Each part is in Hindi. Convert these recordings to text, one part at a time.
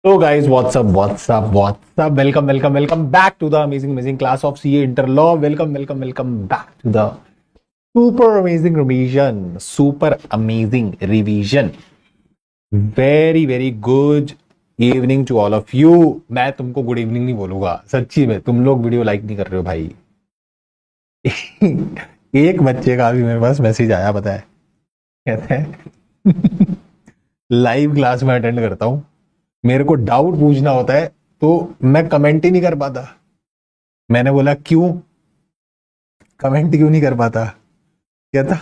So guys, what's up? Welcome back to the amazing class of CA Interlaw. Welcome back to the super amazing revision. Very good evening to all of you. मैं तुमको गुड इवनिंग नहीं बोलूंगा, सच्ची में तुम लोग वीडियो लाइक नहीं कर रहे हो भाई। एक बच्चे का भी मेरे पास मैसेज आया, पता है, कहते हैं लाइव क्लास में अटेंड करता हूं, मेरे को डाउट पूछना होता है तो मैं कमेंट ही नहीं कर पाता। मैंने बोला क्यों, कमेंट क्यों नहीं कर पाता? कहता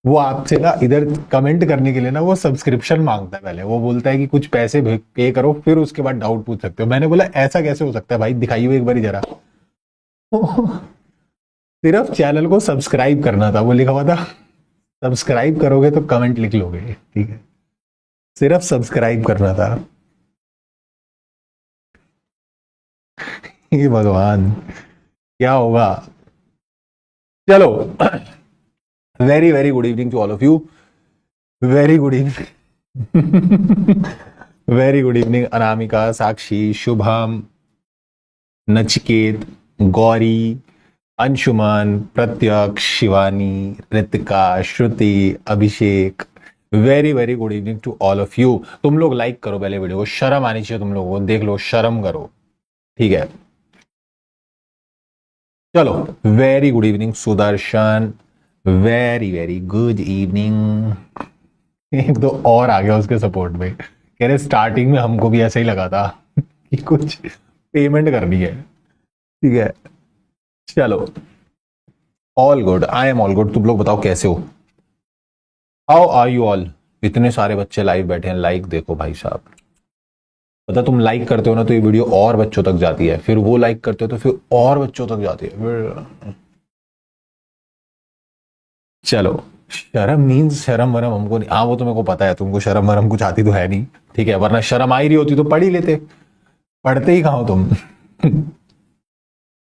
वो आपसे ना इधर कमेंट करने के लिए ना वो सब्सक्रिप्शन मांगता है, पहले वो बोलता है कि कुछ पैसे पे करो फिर उसके बाद डाउट पूछ सकते हो। मैंने बोला ऐसा कैसे हो सकता है भाई, दिखाइए एक बार जरा। सिर्फ चैनल को सब्सक्राइब करना था, वो लिखा हुआ था सब्सक्राइब करोगे तो कमेंट लिख लोगे, ठीक है, सिर्फ सब्सक्राइब करना था। ये भगवान क्या होगा। चलो, very good evening to all of you. Very good evening very good evening Anamika, Sakshi, Shubham, Nachiket, Gauri, Anshuman, Pratyaksh, Shivani, Ritika, Shruti, Abhishek. Very good evening to all of you. तुम लोग लाइक करो पहले वीडियो को, शर्म आनी चाहिए तुम लोगों को, देख लो, शर्म करो, ठीक है। चलो, very good evening Sudarshan, very good evening. एक तो और आ गया उसके सपोर्ट में, कह रहे स्टार्टिंग में हमको भी ऐसा ही लगा था कि कुछ पेमेंट करनी है, ठीक है। चलो, all good, I am all good. तुम लोग बताओ कैसे हो, हाउ आर यू ऑल? इतने सारे बच्चे लाइव बैठे हैं, लाइक देखो भाई साहब। पता, तुम लाइक करते हो ना तो ये वीडियो और बच्चों तक जाती है, फिर वो लाइक करते हो तो फिर और बच्चों तक जाती है। चलो, शर्म मीन्स शर्म वरम हमको नहीं, हाँ वो तो मेरे को पता है, तुमको शर्म वरम कुछ आती तो है नहीं, ठीक है, वरना शर्म आई रही होती तो पढ़ ही लेते, पढ़ते ही कहाँ हो तुम।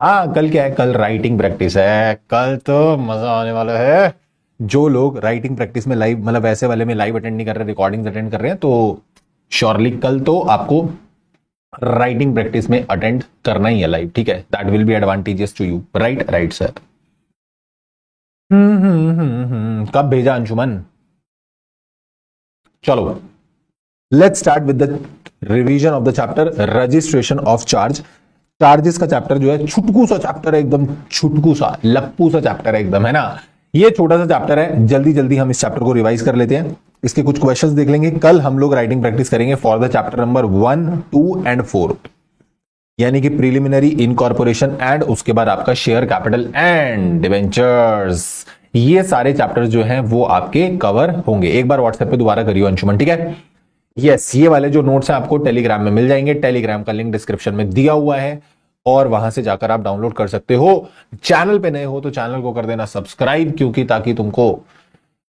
हाँ, कल क्या है, कल राइटिंग प्रैक्टिस है, कल तो मजा आने वाला है। जो लोग राइटिंग प्रैक्टिस में लाइव, मतलब ऐसे वाले में लाइव अटेंड नहीं कर रहे, रिकॉर्डिंग्स अटेंड कर रहे हैं, तो श्योरली कल तो आपको राइटिंग प्रैक्टिस में अटेंड करना ही है लाइव, ठीक है। That will be advantages to you, right sir. कब भेजा अंशुमन? चलो, let's start with the revision of the chapter registration of charges का चैप्टर जो है छुटकू सा चैप्टर है, एकदम छुटकू सा लप्पू सा चैप्टर है एकदम, है ना। ये छोटा सा चैप्टर है, जल्दी हम इस चैप्टर को रिवाइज कर लेते हैं, इसके कुछ क्वेश्चंस देख लेंगे। कल हम लोग राइटिंग प्रैक्टिस करेंगे for the chapter number 1, 2 and 4, यानी कि प्रीलिमिनरी, इनकॉर्पोरेशन एंड उसके बाद आपका शेयर कैपिटल एंड डिवेंचर्स। ये सारे चैप्टर्स जो हैं वो आपके कवर होंगे। एक बार व्हाट्सएप पे दोबारा करियो अंशुमन, ठीक है। यस, ये वाले जो नोट्स हैं आपको टेलीग्राम में मिल जाएंगे, टेलीग्राम का लिंक डिस्क्रिप्शन में दिया हुआ है और वहां से जाकर आप डाउनलोड कर सकते हो। चैनल पे नए हो तो चैनल को कर देना सब्सक्राइब, क्योंकि ताकि तुमको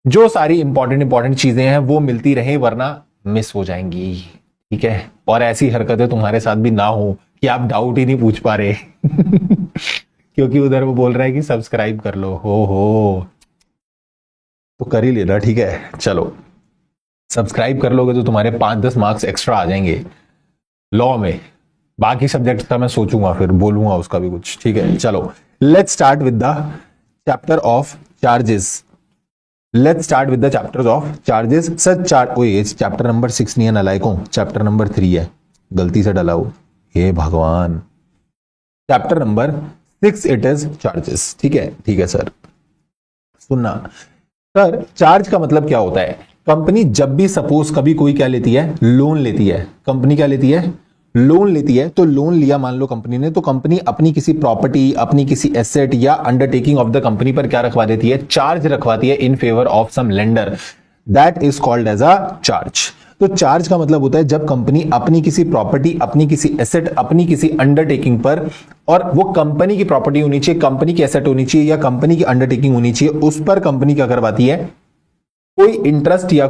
जो सारी इंपॉर्टेंट चीजें हैं वो मिलती रहे, वरना मिस हो जाएंगी, ठीक है। और ऐसी हरकतें तुम्हारे साथ भी ना हो कि आप डाउट ही नहीं पूछ पा रहे क्योंकि उधर वो बोल रहा है कि सब्सक्राइब कर लो, हो तो कर ही लेना, ठीक है। चलो, सब्सक्राइब कर लोगे तो तुम्हारे 5-10 मार्क्स एक्स्ट्रा आ जाएंगे लॉ में। बाकी सब्जेक्ट का मैं सोचूंगा, फिर बोलूंगा उसका भी कुछ, ठीक है। चलो, let's start with the chapter of charges. Sir ये चैप्टर नंबर 6 नहीं है नालायकों, चैप्टर नंबर 3 है, गलती से डला हो, हे भगवान। Chapter number 6 it is charges, ठीक है सर। सुनना सर, चार्ज का मतलब क्या होता है? कंपनी जब भी सपोज कभी कोई क्या लेती है, लोन लेती है, कंपनी क्या लेती है, लोन लेती है। तो लोन लिया मान लो कंपनी ने, तो कंपनी अपनी किसी प्रॉपर्टी, अपनी किसी एसेट या अंडरटेकिंग ऑफ द कंपनी पर क्या रखवा देती है, चार्ज रखवाती है in favour of some lender, that is called as a charge. तो चार्ज का मतलब होता है जब कंपनी अपनी किसी प्रॉपर्टी, अपनी किसी एसेट, अपनी किसी अंडरटेकिंग पर, और वो कंपनी की प्रॉपर्टी होनी चाहिए, कंपनी की एसेट होनी चाहिए या कंपनी की अंडरटेकिंग होनी चाहिए, उस पर कंपनी क्या करवाती है, कोई इंटरेस्ट या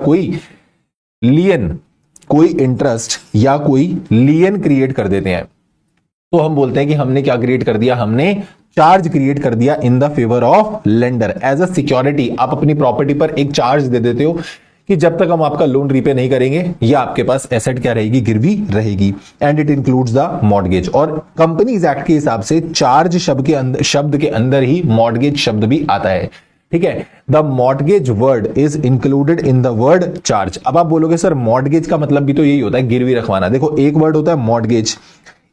कोई लियन क्रिएट कर देते हैं। तो हम बोलते हैं कि हमने क्या क्रिएट कर दिया, हमने चार्ज क्रिएट कर दिया in the favour of lender as a security. आप अपनी प्रॉपर्टी पर एक चार्ज दे देते हो कि जब तक हम आपका लोन रीपे नहीं करेंगे या आपके पास एसेट क्या रहेगी, गिरवी रहेगी। And it includes the mortgage. और कंपनीज एक्ट के हिसाब से चार्ज शब्द के अंदर ही मॉर्गेज शब्द भी आता है, ठीक है। The mortgage word is included in the word charge. अब आप बोलोगे सर मॉर्गेज का मतलब भी तो यही होता है, गिरवी रखवाना। देखो एक वर्ड होता है मॉर्गेज,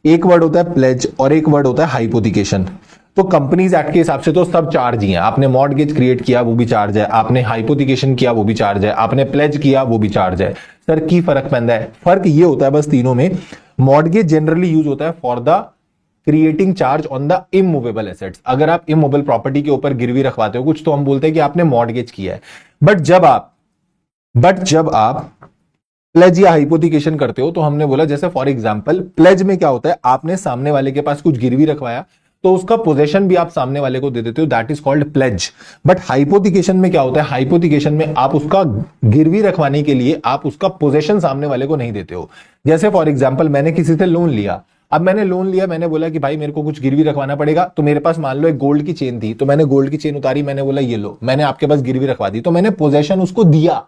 एक वर्ड होता है प्लेज और एक वर्ड होता है हाइपोथिकेशन। तो कंपनीज एक्ट के हिसाब से तो सब चार्ज ही हैं। आपने मॉर्गेज क्रिएट किया वो भी चार्ज है, आपने हाइपोथिकेशन किया वो भी चार्ज है, आपने प्लेज किया वो भी चार्ज है। सर की फर्क पैदा है? फर्क ये होता है बस तीनों में, मॉर्गेज जनरली यूज होता है for the creating charge on the immovable assets. अगर आप इमूवेबल प्रॉपर्टी के ऊपर गिरवी रखवाते हो कुछ, तो हम बोलते हैं कि आपने मॉर्गेज किया है। बट जब आप प्लेज या हाइपोथिकेशन करते हो तो हमने बोला, जैसे फॉर एग्जांपल प्लेज में क्या होता है, आपने सामने वाले के पास कुछ गिरवी रखवाया तो उसका पोजेशन भी आप सामने वाले को दे देते हो, that is called pledge. But hypothecation में क्या होता है, हाइपोथिकेशन में आप उसका गिरवी रखवाने के लिए आप उसका पोजेशन सामने वाले को नहीं देते हो। जैसे फॉर एग्जांपल मैंने किसी से लोन लिया, अब मैंने लोन लिया, मैंने बोला कि भाई मेरे को कुछ गिरवी रखवाना पड़ेगा, तो मेरे पास मान लो एक गोल्ड की चेन थी, तो मैंने गोल्ड की चेन उतारी, मैंने बोला ये लो, मैंने आपके पास गिरवी रखवा दी, तो मैंने पोजेशन उसको दिया,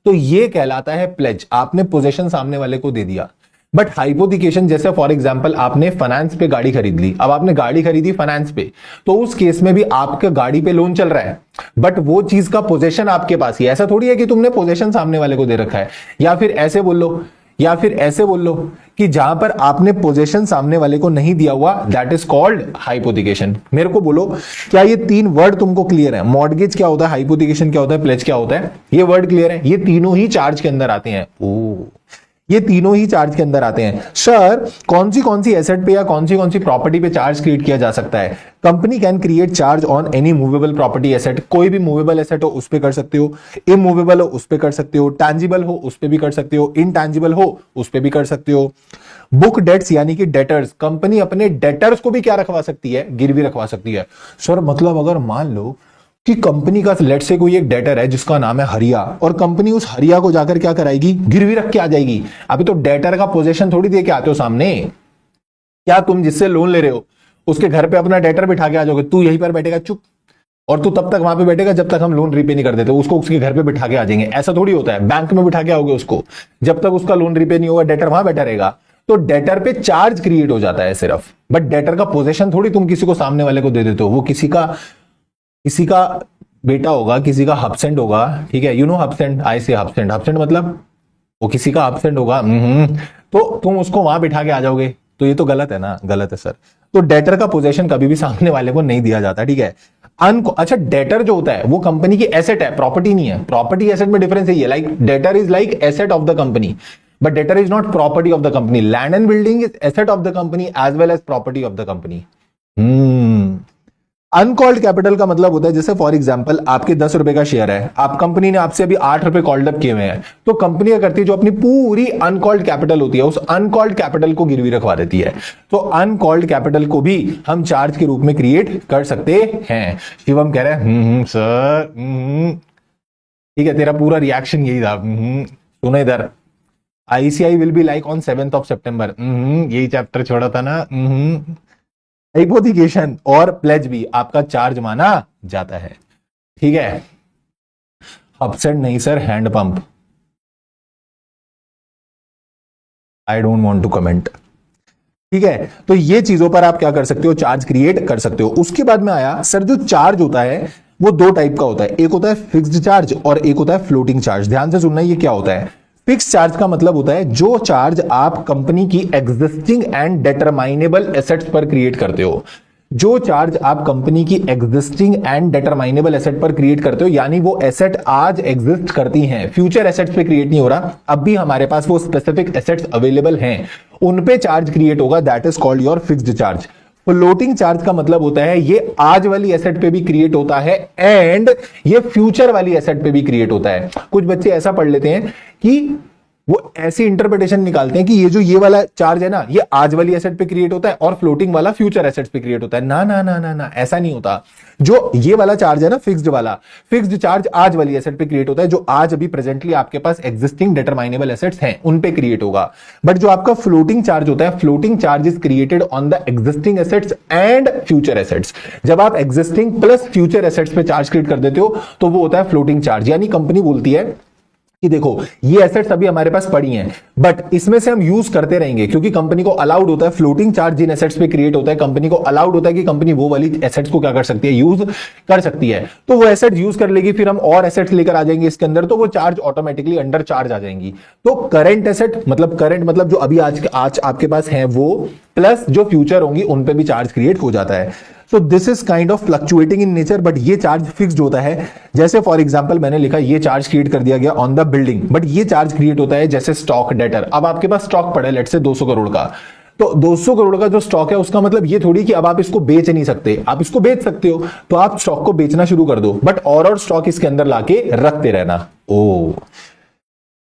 तो ये कहलाता है प्लेज। आपने पोजेशन सामने वाले को दे दिया। बट हाइपोथिकेशन, जैसे फॉर एग्जांपल आपने फाइनेंस पे गाड़ी खरीद ली, अब आपने गाड़ी खरीदी फाइनेंस पे, तो उस केस में भी आपका गाड़ी पे लोन चल रहा है, बट वो चीज का पोजेशन आपके पास ही। ऐसा थोड़ी है कि तुमने पोजेशन सामने वाले को दे रखा है। या फिर ऐसे बोल लो कि जहां पर आपने पोजेशन सामने वाले को नहीं दिया हुआ, दैट इज कॉल्ड हाइपोथिकेशन। मेरे को बोलो क्या ये तीन वर्ड तुमको क्लियर है? मॉर्गेज क्या होता है, हाइपोथिकेशन क्या होता है, प्लेज क्या होता है? ये वर्ड क्लियर है? ये तीनों ही चार्ज के अंदर आते हैं। ये तीनों ही चार्ज के अंदर आते हैं। सर कौन सी एसेट पे या कौन सी प्रॉपर्टी पे चार्ज क्रिएट किया जा सकता है? Company can create charge on any movable property asset. कोई भी मूवेबल एसेट हो उस पे कर सकते हो, इमूवेबल हो उस पे कर सकते हो, टैंजिबल हो उस पे भी कर सकते हो, इनटैंजिबल हो उस पे भी कर सकते हो। बुक डेट्स यानी कि डेटर्स, कंपनी अपने डेटर्स को भी क्या रखवा सकती है, गिरवी रखवा सकती है। सर मतलब अगर मान लो कि कंपनी का लेट से कोई एक डेटर है जिसका नाम है हरिया, और कंपनी उस हरिया को जाकर क्या कराएगी, गिरवी रख के आ जाएगी। अभी तो डेटर का पोजीशन थोड़ी दे के आते हो सामने। क्या तुम जिससे लोन ले रहे हो उसके घर पे अपना डेटर बिठा के आ जाओगे, तू यहीं पर बैठेगा चुप, और तू तब तक वहां पे बैठेगा जब तक हम लोन रीपे नहीं कर देते, उसको उसके घर पे बिठा के आ जाएंगे? ऐसा थोड़ी होता है। बैंक में बिठा के आओगे उसको, जब तक उसका लोन रीपे नहीं होगा डेटर वहां बैठा रहेगा। तो डेटर पे चार्ज क्रिएट हो जाता है सिर्फ, बट डेटर का पोजीशन थोड़ी तुम किसी को सामने वाले को दे देते हो। वो किसी का बेटा होगा, किसी का हब्सेंट होगा, ठीक है, यू नो हब्सेंट, आई से हब्सेंट मतलब वो किसी का हब्सेंट होगा, तो तुम उसको वहां बिठा के आ जाओगे, तो ये तो गलत है ना? गलत है सर। तो डेटर का पोजीशन कभी भी सामने वाले को नहीं दिया जाता, ठीक है। अच्छा डेटर जो होता है वो कंपनी की एसेट है, प्रॉपर्टी नहीं है। प्रॉपर्टी एसेट में डिफरेंस है, like debtor is like asset of the company, but debtor is not property of the company. Land and building is asset of the company as well as property of the company. Uncalled capital का मतलब होता है, जैसे फॉर एग्जांपल आपके 10 रुपए का शेयर है, आप कंपनी ने आपसे अभी 8 रुपए कॉल्ड अप किए हुए हैं, तो कंपनी क्या करती है, जो अपनी पूरी अनकॉल्ड कैपिटल होती है उस अनकॉल्ड कैपिटल को गिरवी रखवा देती है। तो अनकॉल्ड कैपिटल को भी हम चार्ज के रूप में क्रिएट कर सकते हैं। शिवम कह रहे हैं सर, ठीक है, तेरा पूरा रिएक्शन यही था। सुनो इधर, ICI will be like on 7th of September। यही चैप्टर छोड़ा था ना। हाइपोथिकेशन और प्लेज भी आपका चार्ज माना जाता है, ठीक है। हब्सेंट नहीं sir, hand pump. I don't want to comment, ठीक है। तो ये चीजों पर आप क्या कर सकते हो, चार्ज क्रिएट कर सकते हो। उसके बाद में आया सर, जो चार्ज होता है वो दो टाइप का होता है, एक होता है फिक्स्ड चार्ज और एक होता है फ्लोटिंग चार्ज। ध्यान से सुनना, ये क्या होता है। फिक्स चार्ज का मतलब होता है जो चार्ज आप कंपनी की एग्जिस्टिंग एंड डिटरमाइनेबल एसेट्स पर क्रिएट करते हो। जो चार्ज आप कंपनी की एग्जिस्टिंग एंड डिटरमाइनेबल एसेट पर क्रिएट करते हो, यानी वो एसेट आज एग्जिस्ट करती हैं, फ्यूचर एसेट्स पे क्रिएट नहीं हो रहा, अब भी हमारे पास वो स्पेसिफिक एसेट्स अवेलेबल हैं, उन पे चार्ज क्रिएट होगा, that is called your fixed charge. Floating charge का मतलब होता है ये आज वाली एसेट पे भी क्रिएट होता है एंड ये फ्यूचर वाली एसेट पे भी क्रिएट होता है। कुछ बच्चे ऐसा पढ़ लेते हैं कि वो ऐसी इंटरप्रिटेशन निकालते हैं कि ये वाला चार्ज है ना, ये आज वाली एसेट पे क्रिएट होता है और फ्लोटिंग वाला फ्यूचर एसेट्स पे क्रिएट होता है। ना ना ना ना ना, ऐसा नहीं होता। जो ये वाला चार्ज है ना, फिक्स्ड वाला, फिक्स्ड चार्ज आज वाली एसेट पे क्रिएट होता है, जो आज अभी प्रेजेंटली आपके पास एग्जिस्टिंग डिटरमाइनेबल एसेट्स हैं उन पे क्रिएट होगा। बट जो आपका फ्लोटिंग चार्ज होता है, floating charge is created on the existing assets and future assets. जब आप एग्जिस्टिंग प्लस फ्यूचर एसेट्स पे चार्ज क्रिएट कर देते हो तो वो होता है फ्लोटिंग चार्ज। यानी कंपनी बोलती है कि देखो ये एसेट्स अभी हमारे पास पड़ी हैं, बट इसमें से हम यूज करते रहेंगे क्योंकि कंपनी को अलाउड होता है, फ्लोटिंग चार्ज जिन एसेट्स पे क्रिएट होता है कंपनी को अलाउड होता है कि कंपनी वो वाली एसेट्स को क्या कर सकती है, यूज कर सकती है। तो वो एसेट्स यूज कर लेगी, फिर हम और एसेट्स लेकर आ जाएंगे इसके अंदर, तो वो चार्ज ऑटोमेटिकली अंडर चार्ज आ जाएंगी। तो करंट एसेट मतलब करंट मतलब जो अभी आज आपके पास है वो, प्लस जो फ्यूचर होंगी उन पे भी चार्ज क्रिएट हो जाता है। सो this is kind of fluctuating in nature, but ये चार्ज फिक्स्ड होता है। जैसे फॉर एग्जांपल मैंने लिखा ये चार्ज क्रिएट कर दिया गया ऑन द बिल्डिंग, बट ये चार्ज क्रिएट होता है जैसे स्टॉक डेटर। अब आपके पास स्टॉक पड़ा है लेट्स से 200 करोड़ का, तो 200 करोड़ का जो स्टॉक है उसका मतलब ये थोड़ी कि अब आप इसको बेच नहीं सकते, आप इसको बेच सकते हो, तो आप स्टॉक को बेचना शुरू कर दो, बट और स्टॉक इसके अंदर लाके रखते रहना। ओ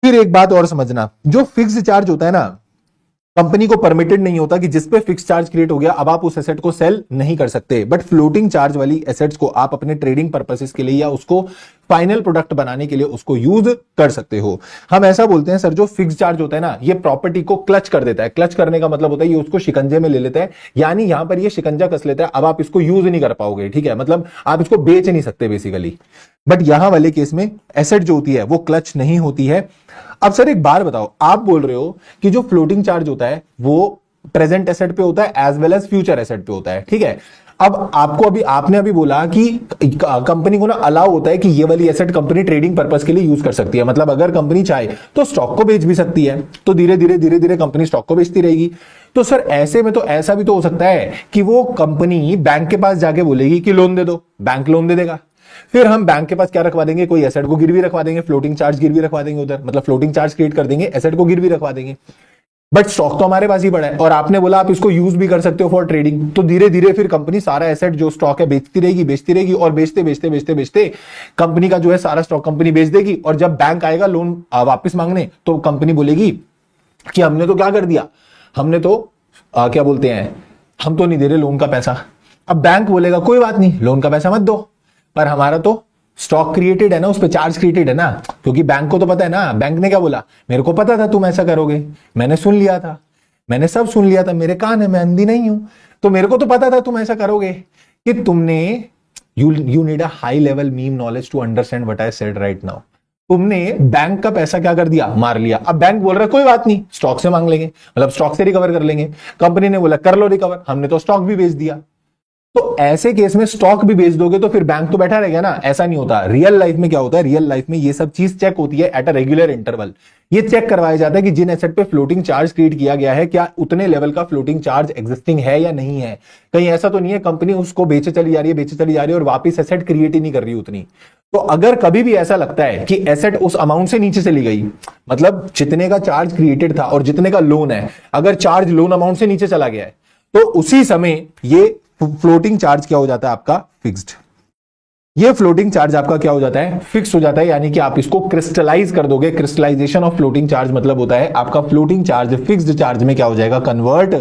फिर एक बात और समझना, जो फिक्स्ड चार्ज होता है ना, कंपनी को परमिटेड नहीं होता कि जिस पे फिक्स चार्ज क्रिएट हो गया अब आप उस एसेट को सेल नहीं कर सकते, बट फ्लोटिंग चार्ज वाली एसेट्स को आप अपने ट्रेडिंग पर्पसेस के लिए या उसको फाइनल प्रोडक्ट बनाने के लिए उसको यूज कर सकते हो। हम ऐसा बोलते हैं सर जो फिक्स चार्ज होता है ना ये प्रॉपर्टी को क्लच कर देता है। क्लच करने का मतलब होता है ये उसको शिकंजे में ले लेता है, यानी यहां पर ये शिकंजा कस लेता है, अब आप इसको यूज नहीं कर पाओगे, ठीक है, मतलब आप इसको बेच नहीं सकते बेसिकली। बट यहां वाले केस में एसेट जो होती है वो क्लच नहीं होती है। अब सर एक बार बताओ, आप बोल रहे हो कि जो फ्लोटिंग चार्ज होता है वो प्रेजेंट एसेट पे होता है as well as future asset पे होता है, ठीक है। अब आपको आपने अभी बोला कि कंपनी को ना अलाउ होता है कि ये वाली एसेट कंपनी ट्रेडिंग पर्पस के लिए यूज कर सकती है, मतलब अगर कंपनी चाहे तो स्टॉक को बेच भी सकती है, तो धीरे धीरे कंपनी स्टॉक को बेचती रहेगी। तो सर ऐसे में तो ऐसा भी तो हो सकता है कि वो कंपनी बैंक के पास जाके बोलेगी कि लोन दे दो, बैंक लोन दे देगा, फिर हम बैंक के पास क्या रखवा देंगे, कोई एसेट को गिरवी रखवा देंगे, फ्लोटिंग चार्ज गिरवी रखवा देंगे उधर, मतलब फ्लोटिंग चार्ज क्रिएट कर देंगे, एसेट को गिरवी रखवा देंगे, बट स्टॉक तो हमारे पास ही पड़ा है और आपने बोला आप इसको यूज भी कर सकते हो फॉर ट्रेडिंग। तो धीरे धीरे फिर कंपनी सारा एसेट जो स्टॉक है बेचती रहेगी और बेचते कंपनी का जो है सारा स्टॉक कंपनी बेच देगी, और जब बैंक आएगा लोन वापस मांगने तो कंपनी बोलेगी कि हमने तो क्या कर दिया, हमने तो क्या बोलते हैं, हम तो नहीं दे रहे लोन का पैसा। अब बैंक बोलेगा कोई बात नहीं लोन का पैसा मत दो, पर हमारा तो स्टॉक क्रिएटेड है ना, उस पर चार्ज क्रिएटेड है ना, क्योंकि बैंक को तो पता है ना, बैंक ने क्या बोला, मेरे को पता था तुम ऐसा करोगे, मैंने सुन लिया था, मैंने सब सुन लिया था, मेरे कान है, मैं अंधी नहीं हूं, तो मेरे को तो पता था तुम ऐसा करोगे कि तुमने you need a high level meme knowledge to understand what I said right now. तुमने बैंक का पैसा क्या कर दिया, मार लिया। अब बैंक बोल रहा है कोई बात नहीं स्टॉक से मांग लेंगे, मतलब स्टॉक से रिकवर कर लेंगे। कंपनी ने बोला कर लो रिकवर, हमने तो स्टॉक भी बेच दिया। तो ऐसे केस में स्टॉक भी बेच दोगे तो फिर बैंक तो बैठा रहेगा ना, ऐसा नहीं होता। रियल लाइफ में क्या होता है, रियल लाइफ में ये सब चीज चेक होती है एट अ रेगुलर इंटरवल। ये चेक करवाया जाता है कि जिन एसेट पे फ्लोटिंग चार्ज क्रिएट किया गया है क्या उतने लेवल का फ्लोटिंग चार्ज एग्जिस्टिंग है या नहीं है। कहीं ऐसा तो नहीं है कंपनी उसको बेचे चली जा रही है और वापिस एसेट क्रिएट ही नहीं कर रही उतनी। तो अगर कभी भी ऐसा लगता है कि एसेट उस अमाउंट से नीचे चली गई, मतलब जितने का चार्ज क्रिएटेड था और जितने का लोन है, अगर चार्ज लोन अमाउंट से नीचे चला गया है तो उसी समय ये फ्लोटिंग चार्ज क्या हो जाता है आपका, फिक्स्ड। ये फ्लोटिंग चार्ज आपका क्या हो जाता है, फिक्स हो जाता है, यानी कि आप इसको क्रिस्टलाइज कर दोगे। क्रिस्टलाइजेशन ऑफ फ्लोटिंग चार्ज मतलब होता है आपका फ्लोटिंग चार्ज फिक्स्ड चार्ज में क्या हो जाएगा, कन्वर्ट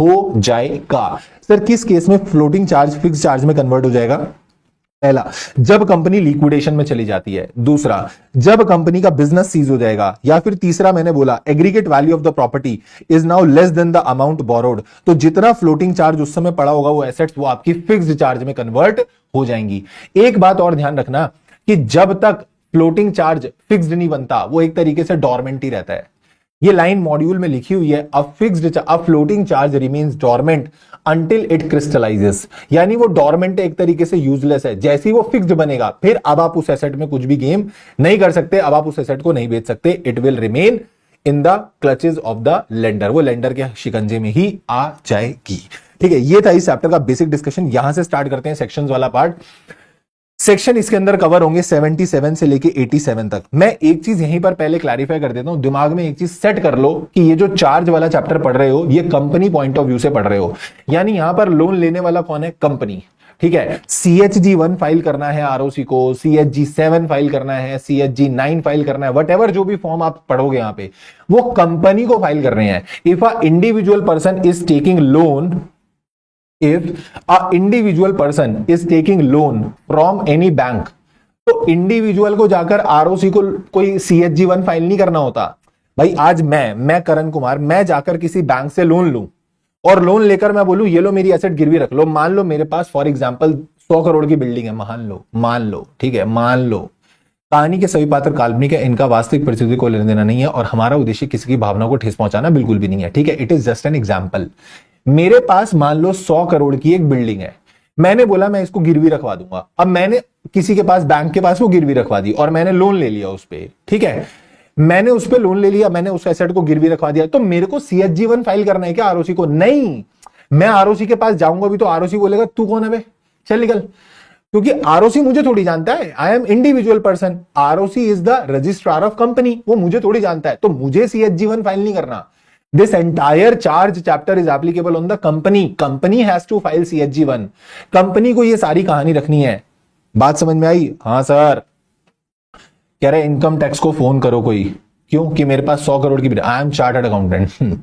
हो जाएगा। सर किस केस में फ्लोटिंग चार्ज फिक्स्ड चार्ज में कन्वर्ट हो जाएगा? पहला, जब कंपनी लिक्विडेशन में चली जाती है। दूसरा, जब कंपनी का बिजनेस सीज हो जाएगा। या फिर तीसरा मैंने बोला aggregate value of the property is now less than the amount borrowed. तो जितना फ्लोटिंग चार्ज उस समय पड़ा होगा वो एसेट्स वो आपकी फिक्स्ड चार्ज में कन्वर्ट हो जाएंगी। एक बात और ध्यान रखना कि जब तक फ्लोटिंग चार्ज फिक्स्ड नहीं बनता वो एक तरीके से डोरमेंट ही रहता है। ये लाइन मॉड्यूल में लिखी हुई है, a floating charge remains dormant until it crystallizes, यानी वो डोरमेंट एक तरीके से यूजलेस है। जैसे ही वो फिक्स्ड बनेगा फिर अब आप उस एसेट में कुछ भी गेम नहीं कर सकते, अब आप उस एसेट को नहीं बेच सकते। It will remain in the clutches of the lender, वो लेंडर के शिकंजे में ही आ जाएगी। ठीक है, ये था इस चैप्टर का बेसिक डिस्कशन। यहां से स्टार्ट करते हैं सेक्शंस वाला पार्ट। सेक्शन इसके अंदर कवर होंगे 77 से लेके 87 तक। मैं एक चीज यहीं पर पहले क्लैरिफाई कर देता हूं, दिमाग में एक चीज सेट कर लो कि ये जो चार्ज वाला चैप्टर पढ़ रहे हो ये कंपनी पॉइंट ऑफ व्यू से पढ़ रहे हो, यानी यहां पर लोन लेने वाला कौन है, कंपनी। ठीक है, CHG1 फाइल करना है ROC को, CHG7 फाइल करना है, CHG9 फाइल करना है, वट एवर जो भी फॉर्म आप पढ़ोगे यहां पे वो कंपनी को फाइल कर रहे हैं। If a individual person is taking loan, if a individual person is taking loan from any bank, तो इंडिविजुअल को जाकर ROC को कोई CHG1 फाइल नहीं करना होता। भाई आज मैं करण कुमार, मैं जाकर किसी बैंक से लोन लूं और लोन लेकर मैं बोलूं ये लो मेरी एसेट गिरवी रख लो। मान लो मेरे पास फॉर एग्जांपल 100 करोड़ की बिल्डिंग है, मान लो, ठीक है, मान लो कहानी के सभी पात्र काल्पनिक है, इनका वास्तविक परिस्थिति को लेने देना नहीं है और हमारा उद्देश्य किसी की भावना को ठेस पहुंचाना बिल्कुल भी नहीं है, ठीक है। It is just an example. मेरे पास मान लो 100 करोड़ की एक बिल्डिंग है, मैंने बोला मैं इसको गिरवी रखवा दूंगा। अब मैंने किसी के पास, बैंक के पास वो गिरवी रखवा दी और मैंने लोन ले लिया उस पर, ठीक है। मैंने उस पर लोन ले लिया, मैंने उस एसेट को गिरवी रखवा दिया, तो मेरे को CHG1 फाइल करना है क्या आरओसी को? नहीं, मैं आरओसी के पास जाऊंगा भी तो आरओसी बोलेगा तू कौन है बे, चल निकल, क्योंकि आरओसी मुझे थोड़ी जानता है। I am individual person, ROC is the registrar of company, वो मुझे थोड़ी जानता है, तो मुझे CHG1 फाइल नहीं करना। This entire charge chapter is applicable on the company, company has to file CHG1, company को ये सारी कहानी रखनी है। बात समझ में आई? हाँ सर। कह रहे इनकम टैक्स को फोन करो कोई, क्यों? कि मेरे पास 100 करोड़ की, आई एम चार्टर्ड अकाउंटेंट।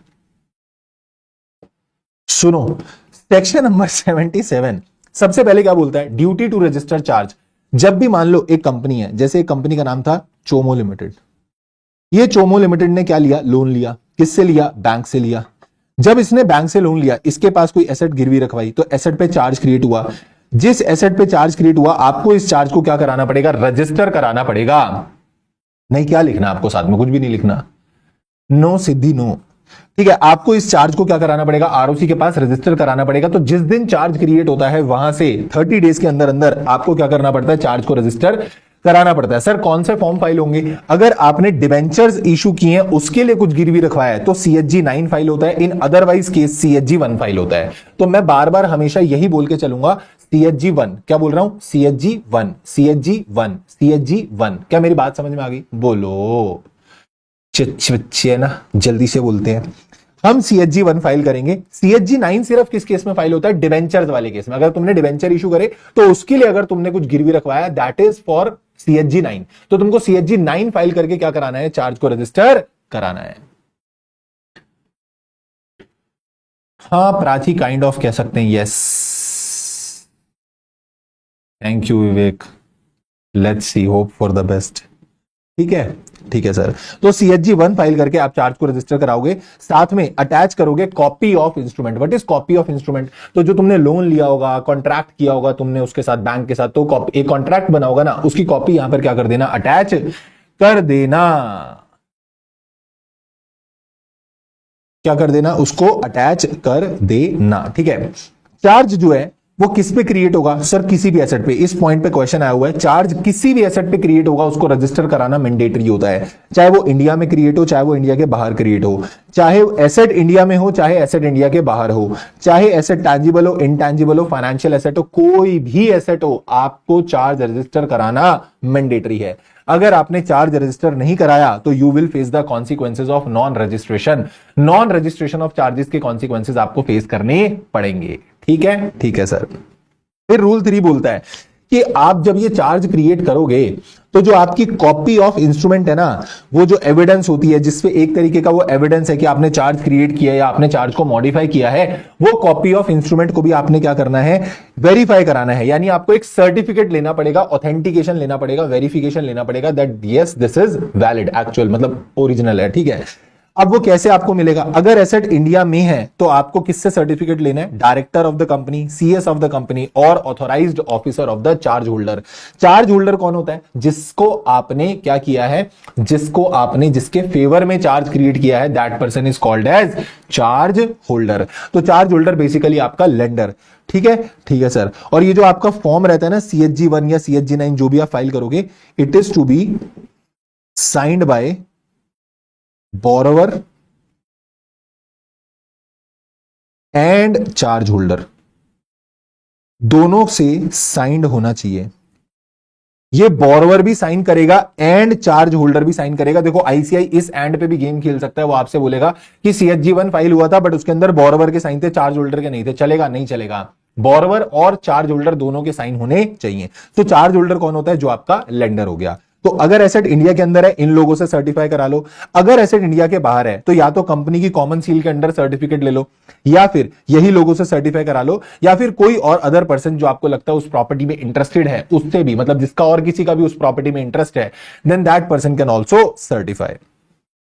सुनो सेक्शन नंबर 77 सबसे पहले क्या बोलता है? Duty to register charge. जब भी मान लो एक कंपनी है, जैसे एक कंपनी का नाम था चोमो लिमिटेड, ये चोमो लिमिटेड ने क्या लिया? लोन लिया। किससे लिया? बैंक से लिया। जब इसने बैंक से लोन लिया, इसके पास कोई एसेट गिरवी रखवाई, तो एसेट पे चार्ज क्रिएट हुआ। जिस एसेट पे चार्ज क्रिएट हुआ, आपको इस चार्ज को क्या कराना पड़ेगा? रजिस्टर कराना पड़ेगा। नहीं, क्या लिखना आपको साथ में? कुछ भी नहीं लिखना, नो सिद्धि नो, ठीक है। आपको इस चार्ज को क्या कराना पड़ेगा? आरओसी के पास रजिस्टर कराना पड़ेगा। तो जिस दिन चार्ज क्रिएट होता है, वहां से 30 डेज के अंदर अंदर आपको क्या करना पड़ता है? चार्ज को रजिस्टर कराना पड़ता है। सर कौन से फॉर्म फाइल होंगे? अगर आपने डिबेंचर्स इशू किए हैं, उसके लिए कुछ गिरवी रखवाया है, तो CHG9 फाइल होता है। In otherwise case CHG1 file होता है। तो मैं बार बार हमेशा यही बोल के चलूंगा, CHG1। क्या बोल रहा हूं? CHG1, CHG1, CHG1। क्या मेरी बात समझ में आ गई? बोलो, बच्चे है ना, जल्दी से बोलते हैं। हम CHG1 फाइल करेंगे। CHG9 सिर्फ किस केस में फाइल होता है? डिबेंचर्स वाले केस में। अगर तुमने डिबेंचर इशू करे, तो उसके लिए अगर तुमने कुछ गिरवी रखवाया, दैट इज फॉर CHG9। तो तुमको CHG9 फाइल करके क्या कराना है? चार्ज को रजिस्टर कराना है। हाँ प्राची, काइंड ऑफ कह सकते हैं। Yes, thank you Vivek, let's see, hope for the best. ठीक है, ठीक है सर। तो CHG1 फाइल करके आप चार्ज को रजिस्टर कराओगे, साथ में अटैच करोगे copy of instrument. What is copy of instrument? तो जो तुमने लोन लिया होगा, कॉन्ट्रैक्ट किया होगा तुमने उसके साथ, बैंक के साथ, तो एक कॉन्ट्रैक्ट बना होगा ना, उसकी कॉपी यहां पर क्या कर देना? अटैच कर देना। क्या कर देना? उसको अटैच कर देना, ठीक है। चार्ज जो है वो किस पे क्रिएट होगा? सर किसी भी एसेट पे। इस पॉइंट पे क्वेश्चन आया हुआ है। चार्ज किसी भी एसेट पे क्रिएट होगा, उसको रजिस्टर कराना मैंडेटरी होता है, चाहे वो इंडिया में क्रिएट हो, चाहे वो इंडिया के बाहर क्रिएट हो, चाहे एसेट इंडिया में हो, चाहे एसेट इंडिया के बाहर हो, चाहे एसेट टैंजिबल हो, इनटैंजिबल हो, फाइनेंशियल एसेट हो, कोई भी एसेट हो, आपको चार्ज रजिस्टर कराना मैंडेटरी है। अगर आपने चार्ज रजिस्टर नहीं कराया, तो you will face the consequences of non registration. Non registration of charges के कॉन्सिक्वेंसेज आपको फेस करने पड़ेंगे। ठीक है, ठीक है सर। फिर रूल 3 बोलता है कि आप जब ये चार्ज क्रिएट करोगे, तो जो आपकी कॉपी ऑफ इंस्ट्रूमेंट है ना, वो जो एविडेंस होती है, जिसपे एक तरीके का वो एविडेंस है कि आपने चार्ज क्रिएट किया या आपने चार्ज को मॉडिफाई किया है, वो कॉपी ऑफ इंस्ट्रूमेंट को भी आपने क्या करना है? वेरीफाई कराना है। यानी आपको एक सर्टिफिकेट लेना पड़ेगा, ऑथेंटिकेशन लेना पड़ेगा, वेरिफिकेशन लेना पड़ेगा that yes this is valid, actual मतलब ओरिजिनल है। ठीक है, अब वो कैसे आपको मिलेगा? अगर एसेट इंडिया में है, तो आपको किससे सर्टिफिकेट लेना है? Director of the company, CS of the company और authorised officer of the charge holder. Charge holder कौन होता है? जिसको आपने क्या किया है, जिसको आपने, जिसके फेवर में चार्ज क्रिएट किया है, that person is called as charge holder. तो चार्ज होल्डर बेसिकली आपका लेंडर। ठीक है, ठीक है सर। और ये जो आपका फॉर्म रहता है ना, CHG1 या CHG9 जो भी आप फाइल करोगे, it is to be signed by borrower and charge holder, दोनों से साइंड होना चाहिए। ये बोरोवर भी साइन करेगा एंड चार्ज होल्डर भी साइन करेगा। देखो ICI इस एंड पे भी गेम खेल सकता है। वो आपसे बोलेगा कि CHG1 फाइल हुआ था, बट उसके अंदर बोरोवर के साइन थे, चार्ज होल्डर के नहीं थे। चलेगा? नहीं चलेगा। बोरोवर और चार्ज होल्डर दोनों के साइन होने चाहिए। तो चार्ज होल्डर कौन होता है? जो आपका लेंडर हो गया। तो अगर एसेट इंडिया के अंदर है, इन लोगों से सर्टिफाई करा लो। अगर एसेट इंडिया के बाहर है, तो या तो कंपनी की कॉमन सील के अंडर सर्टिफिकेट ले लो, या फिर यही लोगों से सर्टिफाई करा लो, या फिर कोई और अदर पर्सन जो आपको लगता है उस प्रॉपर्टी में इंटरेस्टेड है, उससे भी, मतलब जिसका और किसी का भी उस प्रॉपर्टी में इंटरेस्ट है, then that person can also certify.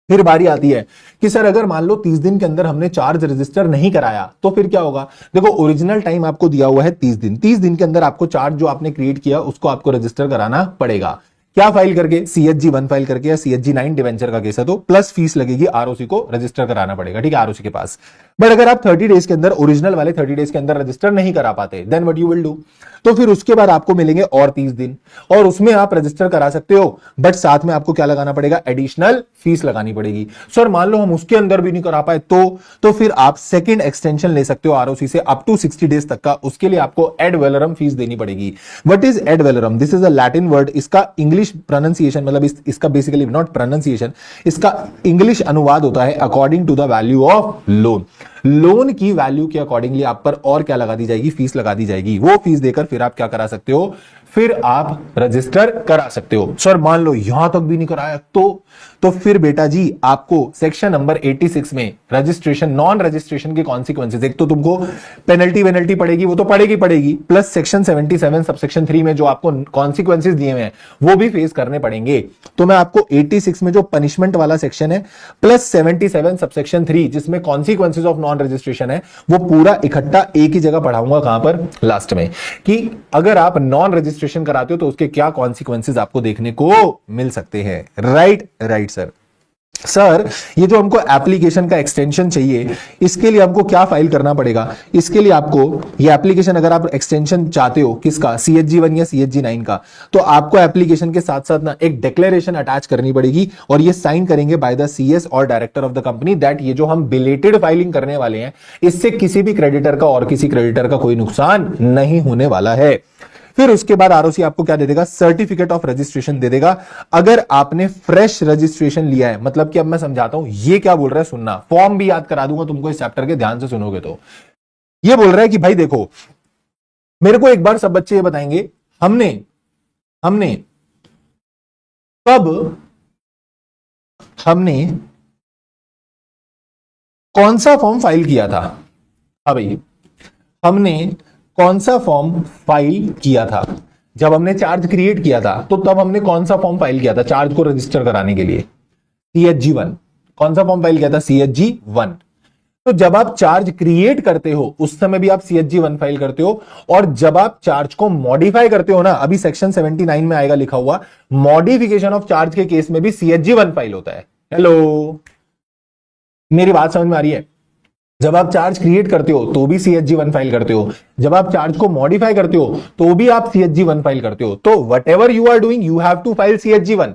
फिर बारी आती है कि सर अगर मान लो 30 दिन के अंदर हमने चार्ज रजिस्टर नहीं कराया, तो फिर क्या होगा? देखो ओरिजिनल टाइम आपको दिया हुआ है 30 दिन। 30 दिन के अंदर आपको चार्ज जो आपने क्रिएट किया उसको आपको रजिस्टर कराना पड़ेगा। क्या फाइल करके, CHG1 फाइल करके या CHG9 डिवेंचर का केस है तो प्लस फीस लगेगी, आरओसी को रजिस्टर कराना पड़ेगा, ठीक है, आरओसी के पास। बट अगर आप 30 डेज के अंदर, ओरिजिनल वाले 30 डेज के अंदर रजिस्टर नहीं करा पाते, then what you will do, तो फिर उसके बाद आपको मिलेंगे और 30 दिन, और उसमें आप रजिस्टर करा सकते हो, बट साथ में आपको क्या लगाना पड़ेगा, एडिशनल फीस लगानी पड़ेगी। सर मान लो हम उसके अंदर भी नहीं करा पाए तो फिर आप सेकंड एक्सटेंशन ले सकते हो आरओसी से अप टू 60 डेज तक का, उसके लिए आपको एड वेलरम फीस देनी पड़ेगी। What is ad valorem? This is a Latin word, इसका इंग्लिश प्रोनाउंसिएशन, मतलब इसका बेसिकली नॉट प्रोनाउंसिएशन, इसका इंग्लिश अनुवाद होता है according to the value of loan. Loan की वैल्यू के अकॉर्डिंगली आप पर और क्या लगा दी जाएगी, फीस लगा दी जाएगी। वो फीस देकर फिर आप क्या करा सकते हो, फिर आप रजिस्टर करा सकते हो। सर मान लो यहां तक भी नहीं कराया तो फिर बेटा जी आपको सेक्शन नंबर 86 में रजिस्ट्रेशन, नॉन रजिस्ट्रेशन के कॉन्सिक्वेंसेस, एक तो तुमको पेनल्टी पड़ेगी, वो तो पड़ेगी, प्लस सेक्शन 77 सबसेक्शन 3 में जो आपको कॉन्सिक्वेंसेस दिए हुए हैं वो भी फेस करने पड़ेंगे। तो मैं आपको 86 में जो पनिशमेंट वाला सेक्शन है प्लस 77 सबसेक्शन 3 जिसमें कॉन्सिक्वेंसेस ऑफ नॉन रजिस्ट्रेशन है, वो पूरा इकट्ठा एक ही जगह पढ़ाऊंगा, कहां पर, लास्ट में, कि अगर आप नॉन रजिस्ट्रेशन कराते हो तो उसके क्या कॉन्सिक्वेंसेस आपको देखने को मिल सकते हैं। राइट सर ये जो हमको एप्लीकेशन का एक्सटेंशन चाहिए, इसके लिए हमको क्या फाइल करना पड़ेगा? इसके लिए आपको ये एप्लीकेशन, अगर आप एक्सटेंशन चाहते हो किसका, CHG1 या CHG9 का, तो आपको एप्लीकेशन के साथ साथ ना एक डिक्लेरेशन अटैच करनी पड़ेगी, और ये साइन करेंगे बाय द CS और director of the company that ये जो हम बिलेटेड फाइलिंग करने वाले हैं इससे किसी भी क्रेडिटर का और किसी क्रेडिटर का कोई नुकसान नहीं होने वाला है। फिर उसके बाद आरओसी आपको क्या दे देगा, सर्टिफिकेट ऑफ रजिस्ट्रेशन दे देगा। अगर आपने फ्रेश रजिस्ट्रेशन लिया है, मतलब कि अब मैं समझाता हूं ये क्या बोल रहा है, सुनना, फॉर्म भी याद करा दूंगा तुमको इस चैप्टर के, ध्यान से सुनोगे तो। ये बोल रहा है कि भाई देखो, मेरे को एक बार सब बच्चे ये बताएंगे, हमने कौन सा फॉर्म फाइल किया था? हाँ भाई, हमने कौन सा फॉर्म फाइल किया था? जब हमने चार्ज क्रिएट किया था तो तब हमने कौन सा फॉर्म फाइल किया था चार्ज को रजिस्टर कराने के लिए? CHG1। कौन सा फॉर्म फाइल किया था? CHG1। तो जब आप चार्ज क्रिएट करते हो उस समय भी आप CHG1 फाइल करते हो, और जब आप चार्ज को मॉडिफाई करते हो ना, अभी सेक्शन 79 में आएगा लिखा हुआ, मॉडिफिकेशन ऑफ चार्ज के केस में भी CHG1 फाइल होता है। हेलो, मेरी बात समझ में आ रही है? जब आप चार्ज क्रिएट करते हो तो भी CHG1 फाइल करते हो, जब आप चार्ज को मॉडिफाई करते हो तो भी आप CHG1 फाइल करते हो। तो whatever you are doing you have to file CHG1,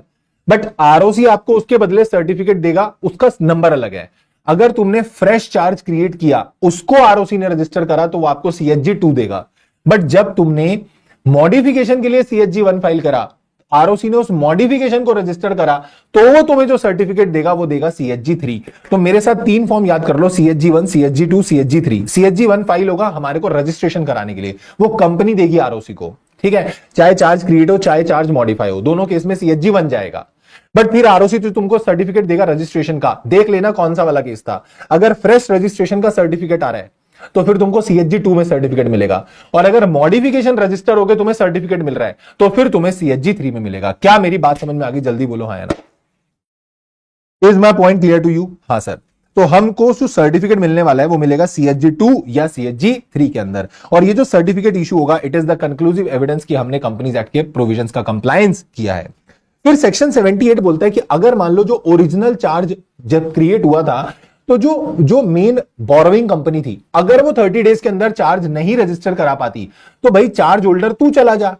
but ROC आपको उसके बदले सर्टिफिकेट देगा, उसका नंबर अलग है। अगर तुमने फ्रेश चार्ज क्रिएट किया, उसको आरओसी ने रजिस्टर करा, तो वो आपको CHG2 देगा। बट जब तुमने मॉडिफिकेशन के लिए CHG1 फाइल करा, आरओसी ने उस मॉडिफिकेशन को रजिस्टर करा, तो वो तुम्हें जो सर्टिफिकेट देगा वो देगा CHG3। तो मेरे साथ 3 फॉर्म याद कर लो, CHG1, CHG2, CHG3। CHG1 file होगा हमारे को रजिस्ट्रेशन कराने के लिए, वो कंपनी देगी आरओसी को, ठीक है, चाहे चार्ज क्रिएट हो चाहे चार्ज मॉडिफाई हो, दोनों केस में CHG1 जाएगा। बट फिर आरओसी तो तुमको सर्टिफिकेट देगा रजिस्ट्रेशन का। देख लेना कौन सा वाला केस था, अगर फ्रेश रजिस्ट्रेशन का सर्टिफिकेट आ रहा है तो फिर तुमको CHG2 में सर्टिफिकेट मिलेगा, और अगर मॉडिफिकेशन रजिस्टर हो गए तुम्हें सर्टिफिकेट मिल रहा है तो फिर तुम्हें CHG3 में मिलेगा। क्या मेरी बात समझ में आ गई? जल्दी बोलो हाँ या ना। Is my point clear to you? हाँ सर। तो हमको जो सर्टिफिकेट मिलने वाला है वो मिलेगा CHG2 या CHG3 के अंदर, और ये जो सर्टिफिकेट इशू होगा it is the conclusive evidence कि हमने कंपनीज एक्ट के प्रोविजंस का कंप्लायंस किया है। फिर सेक्शन 78 बोलता है कि अगर मान लो जो ओरिजिनल चार्ज जब क्रिएट हुआ था, तो जो मेन बोरोइंग कंपनी थी, अगर वो 30 डेज के अंदर चार्ज नहीं रजिस्टर करा पाती, तो भाई चार्ज होल्डर तू चला जा,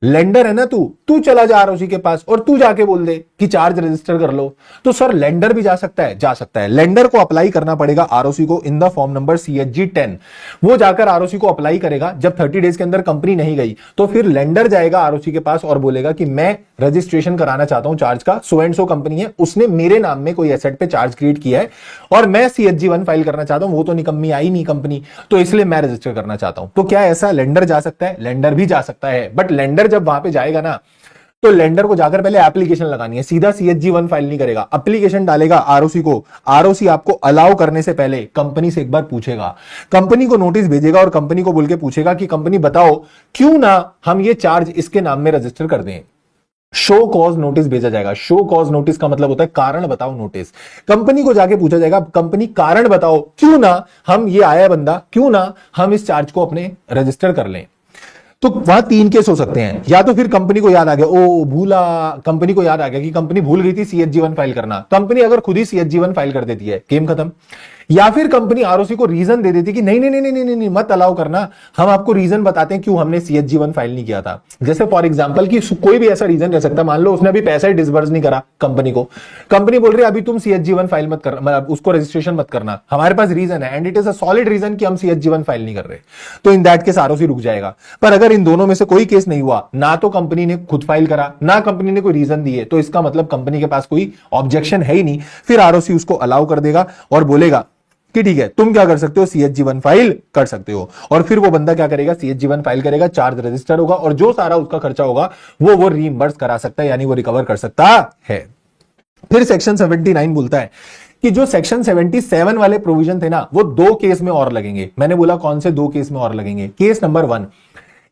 लेंडर है ना तू चला जा आरओसी के पास और तू जाके बोल दे कि चार्ज रजिस्टर कर लो। तो सर लेंडर भी जा सकता है। लेंडर को अप्लाई करना पड़ेगा आरओसी को in the form number CHG10। वो जाकर आरओसी को अप्लाई करेगा। जब 30 डेज के अंदर कंपनी नहीं गई तो फिर लेंडर जाएगा आरओसी के पास और बोलेगा कि मैं रजिस्ट्रेशन कराना चाहता हूं चार्ज का, सो एंड सो कंपनी है, उसने मेरे नाम में कोई एसेट पे चार्ज क्रिएट किया है और मैं CHG1 फाइल करना चाहता हूं, वो तो निकम्मी आई नहीं कंपनी, तो इसलिए मैं रजिस्टर करना चाहता हूं। तो क्या ऐसा लेंडर जा सकता है? लेंडर भी जा सकता है, बट लेंडर जब वहां पे जाएगा ना, तो लेंडर को जाकर पहले एप्लीकेशन लगानी है, सीधा CHG1 फाइल नहीं करेगा, एप्लीकेशन डालेगा आरओसी को। आरओसी आपको अलाउ करने से पहले कंपनी से एक बार पूछेगा, कंपनी को नोटिस भेजेगा और कंपनी को बोल के पूछेगा कि कंपनी बताओ क्यों ना हम ये चार्ज इसके नाम में रजिस्टर कर दें। शो कॉज नोटिस भेजा जाएगा। शो कॉज नोटिस का मतलब होता है कारण बताओ नोटिस। कंपनी को जाके पूछा जाएगा, कंपनी कारण बताओ क्यों ना हम, ये आया बंदा, क्यों ना हम इस चार्ज को अपने रजिस्टर कर लें। तो वहां तीन केस हो सकते हैं, या तो फिर कंपनी को याद आ गया, ओ भूला, कंपनी को याद आ गया कि कंपनी भूल गई थी CHG1 फाइल करना, कंपनी अगर खुद ही CHG1 फाइल कर देती है, गेम खत्म। या फिर कंपनी आरओसी को रीजन दे देती कि नहीं नहीं नहीं नहीं नहीं नहीं मत अलाउ करना, हम आपको रीजन बताते हैं क्यों हमने CHG1 फाइल नहीं किया था। जैसे फॉर एग्जांपल कि कोई भी ऐसा रीजन रह सकता है, मान लो उसने अभी पैसा ही डिसबर्स नहीं करा कंपनी को, कंपनी बोल रही है अभी तुम CHG1 फाइल मत कर, मतलब उसको रजिस्ट्रेशन मत करना, हमारे पास रीजन है and it is a solid reason कि हम CHG1 फाइल नहीं कर रहे, तो इन दैट केस आरओसी रुक जाएगा। पर अगर इन दोनों में से कोई केस नहीं हुआ, ना तो कंपनी ने खुद फाइल करा ना कंपनी ने कोई रीजन दिए, तो इसका मतलब कंपनी के पास कोई ऑब्जेक्शन है ही नहीं, फिर आरओसी उसको अलाउ कर देगा और बोलेगा कि ठीक है तुम क्या कर सकते हो, CHG1 फाइल कर सकते हो। और फिर वो बंदा क्या करेगा, CHG1 फाइल करेगा, चार्ज रजिस्टर होगा और जो सारा उसका खर्चा होगा वो रीइंबर्स करा सकता है, यानी वो रिकवर कर सकता है। फिर सेक्शन 79 बोलता है कि जो सेक्शन 77 वाले प्रोविजन थे ना, वो दो केस में और लगेंगे। मैंने बोला कौन से दो केस में और लगेंगे। केस नंबर 1,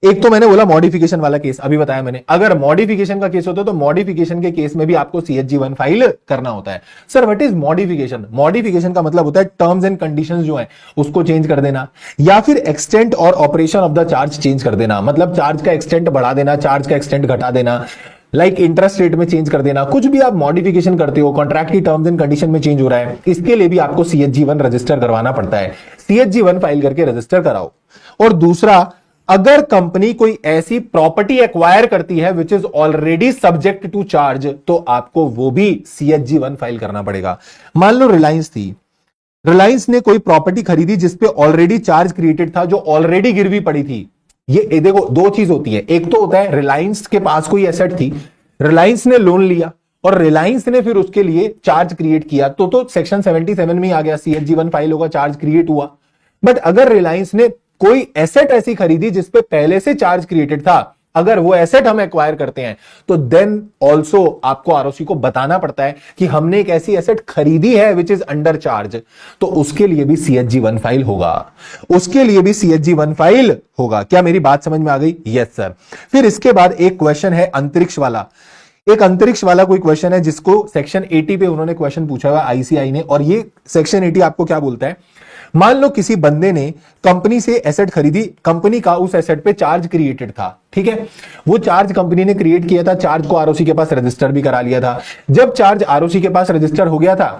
एक तो मैंने बोला मॉडिफिकेशन वाला केस, अभी बताया मैंने, अगर मॉडिफिकेशन का केस होता है तो मॉडिफिकेशन के केस में भी आपको CHG1 फाइल करना होता है। Sir what is modification? Modification का मतलब होता है टर्म्स एंड कंडीशंस जो है उसको चेंज कर देना, या फिर एक्सटेंट और operation of the charge change कर देना, मतलब चार्ज का एक्सटेंट बढ़ा देना, चार्ज का एक्सटेंट घटा देना, लाइक इंटरेस्ट रेट में चेंज कर देना, कुछ भी आप मॉडिफिकेशन करते हो, कॉन्ट्रैक्ट की टर्म्स एंड कंडीशन में चेंज हो रहा है, इसके लिए भी आपको CHG1 रजिस्टर करवाना पड़ता है। CHG1 फाइल करके रजिस्टर कराओ। और दूसरा, अगर कंपनी कोई ऐसी प्रॉपर्टी एक्वायर करती है which is already subject to charge, तो आपको वो भी CHG1 फाइल करना पड़ेगा। मान लो रिलायंस थी, रिलायंस ने कोई प्रॉपर्टी खरीदी जिसपे ऑलरेडी चार्ज क्रिएटेड था, जो ऑलरेडी गिरवी पड़ी थी। ये देखो दो चीज होती है, एक तो होता है रिलायंस के पास कोई एसेट थी, रिलायंस ने लोन लिया और रिलायंस ने फिर उसके लिए चार्ज क्रिएट किया, तो सेक्शन 77 में आ गया, CHG1 फाइल होगा, चार्ज क्रिएट हुआ। बट अगर रिलायंस ने कोई एसेट ऐसी खरीदी जिसपे पहले से चार्ज क्रिएटेड था, अगर वो एसेट हम एक्वायर करते हैं, तो देन ऑल्सो आपको आरओसी को बताना पड़ता है कि हमने एक ऐसी एसेट खरीदी है विच इज अंडर चार्ज, तो उसके लिए भी CHG1 फाइल होगा, उसके लिए भी CHG1 फाइल होगा। क्या मेरी बात समझ में आ गई? Yes sir. फिर इसके बाद एक क्वेश्चन है अंतरिक्ष वाला, एक अंतरिक्ष वाला कोई क्वेश्चन है जिसको सेक्शन 80 पे उन्होंने क्वेश्चन पूछा हुआ ICI ने, और ये सेक्शन 80 आपको क्या बोलता है, मान लो किसी बंदे ने कंपनी से एसेट खरीदी, कंपनी का उस एसेट पे चार्ज क्रिएटेड था, ठीक है, वो चार्ज कंपनी ने क्रिएट किया था, चार्ज को आरओसी के पास रजिस्टर भी करा लिया था। जब चार्ज आरओसी के पास रजिस्टर हो गया था,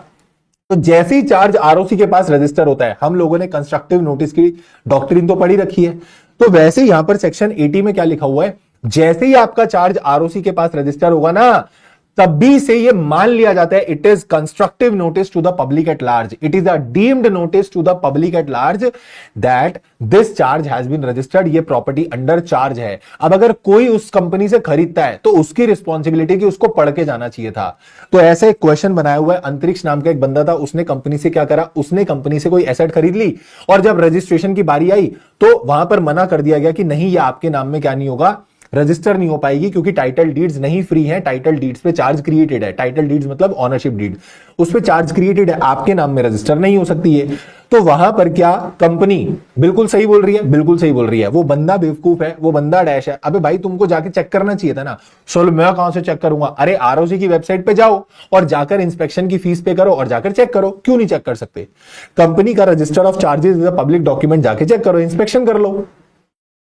तो जैसे ही चार्ज आरओसी के पास रजिस्टर होता है, हम लोगों ने कंस्ट्रक्टिव नोटिस की डॉक्ट्रिन तो पढ़ी रखी है, तो वैसे ही यहां पर सेक्शन 80 में क्या लिखा हुआ है, जैसे ही आपका चार्ज आरओसी के पास रजिस्टर होगा ना, तभी से ये मान लिया जाता है it is constructive notice to the public at large, it is a deemed notice to the public at large that this charge has been registered, ये प्रॉपर्टी अंडर चार्ज है। अब अगर कोई उस कंपनी से खरीदता है तो उसकी रिस्पॉन्सिबिलिटी कि उसको पढ़ के जाना चाहिए था। तो ऐसा एक क्वेश्चन बनाया हुआ है, अंतरिक्ष नाम का एक बंदा था, उसने कंपनी से क्या करा, उसने कंपनी से कोई एसेट खरीद ली और जब रजिस्ट्रेशन की बारी आई तो वहां पर मना कर दिया गया कि नहीं, ये आपके नाम में क्या नहीं होगा, रजिस्टर नहीं हो पाएगी, क्योंकि टाइटल डीड्स नहीं फ्री है, टाइटल डीड्स पे चार्ज क्रिएटेड है, टाइटल डीड्स मतलब ऑनरशिप डीड, उस पे चार्ज क्रिएटेड है, आपके नाम में रजिस्टर नहीं हो सकती है। तो वहां पर क्या कंपनी बिल्कुल सही बोल रही है, बिल्कुल सही बोल रही है, वो बंदा बेवकूफ है, वो बंदा डैश है। अबे भाई तुमको जाके चेक करना चाहिए था ना। सोल मैं कहां से चेक करूंगा? अरे आरओसी की वेबसाइट पे जाओ और जाकर इंस्पेक्शन की फीस पे करो और जाकर चेक करो। क्यों नहीं चेक कर सकते? कंपनी का register of charges is a public document, जाके चेक करो, इंस्पेक्शन कर लो।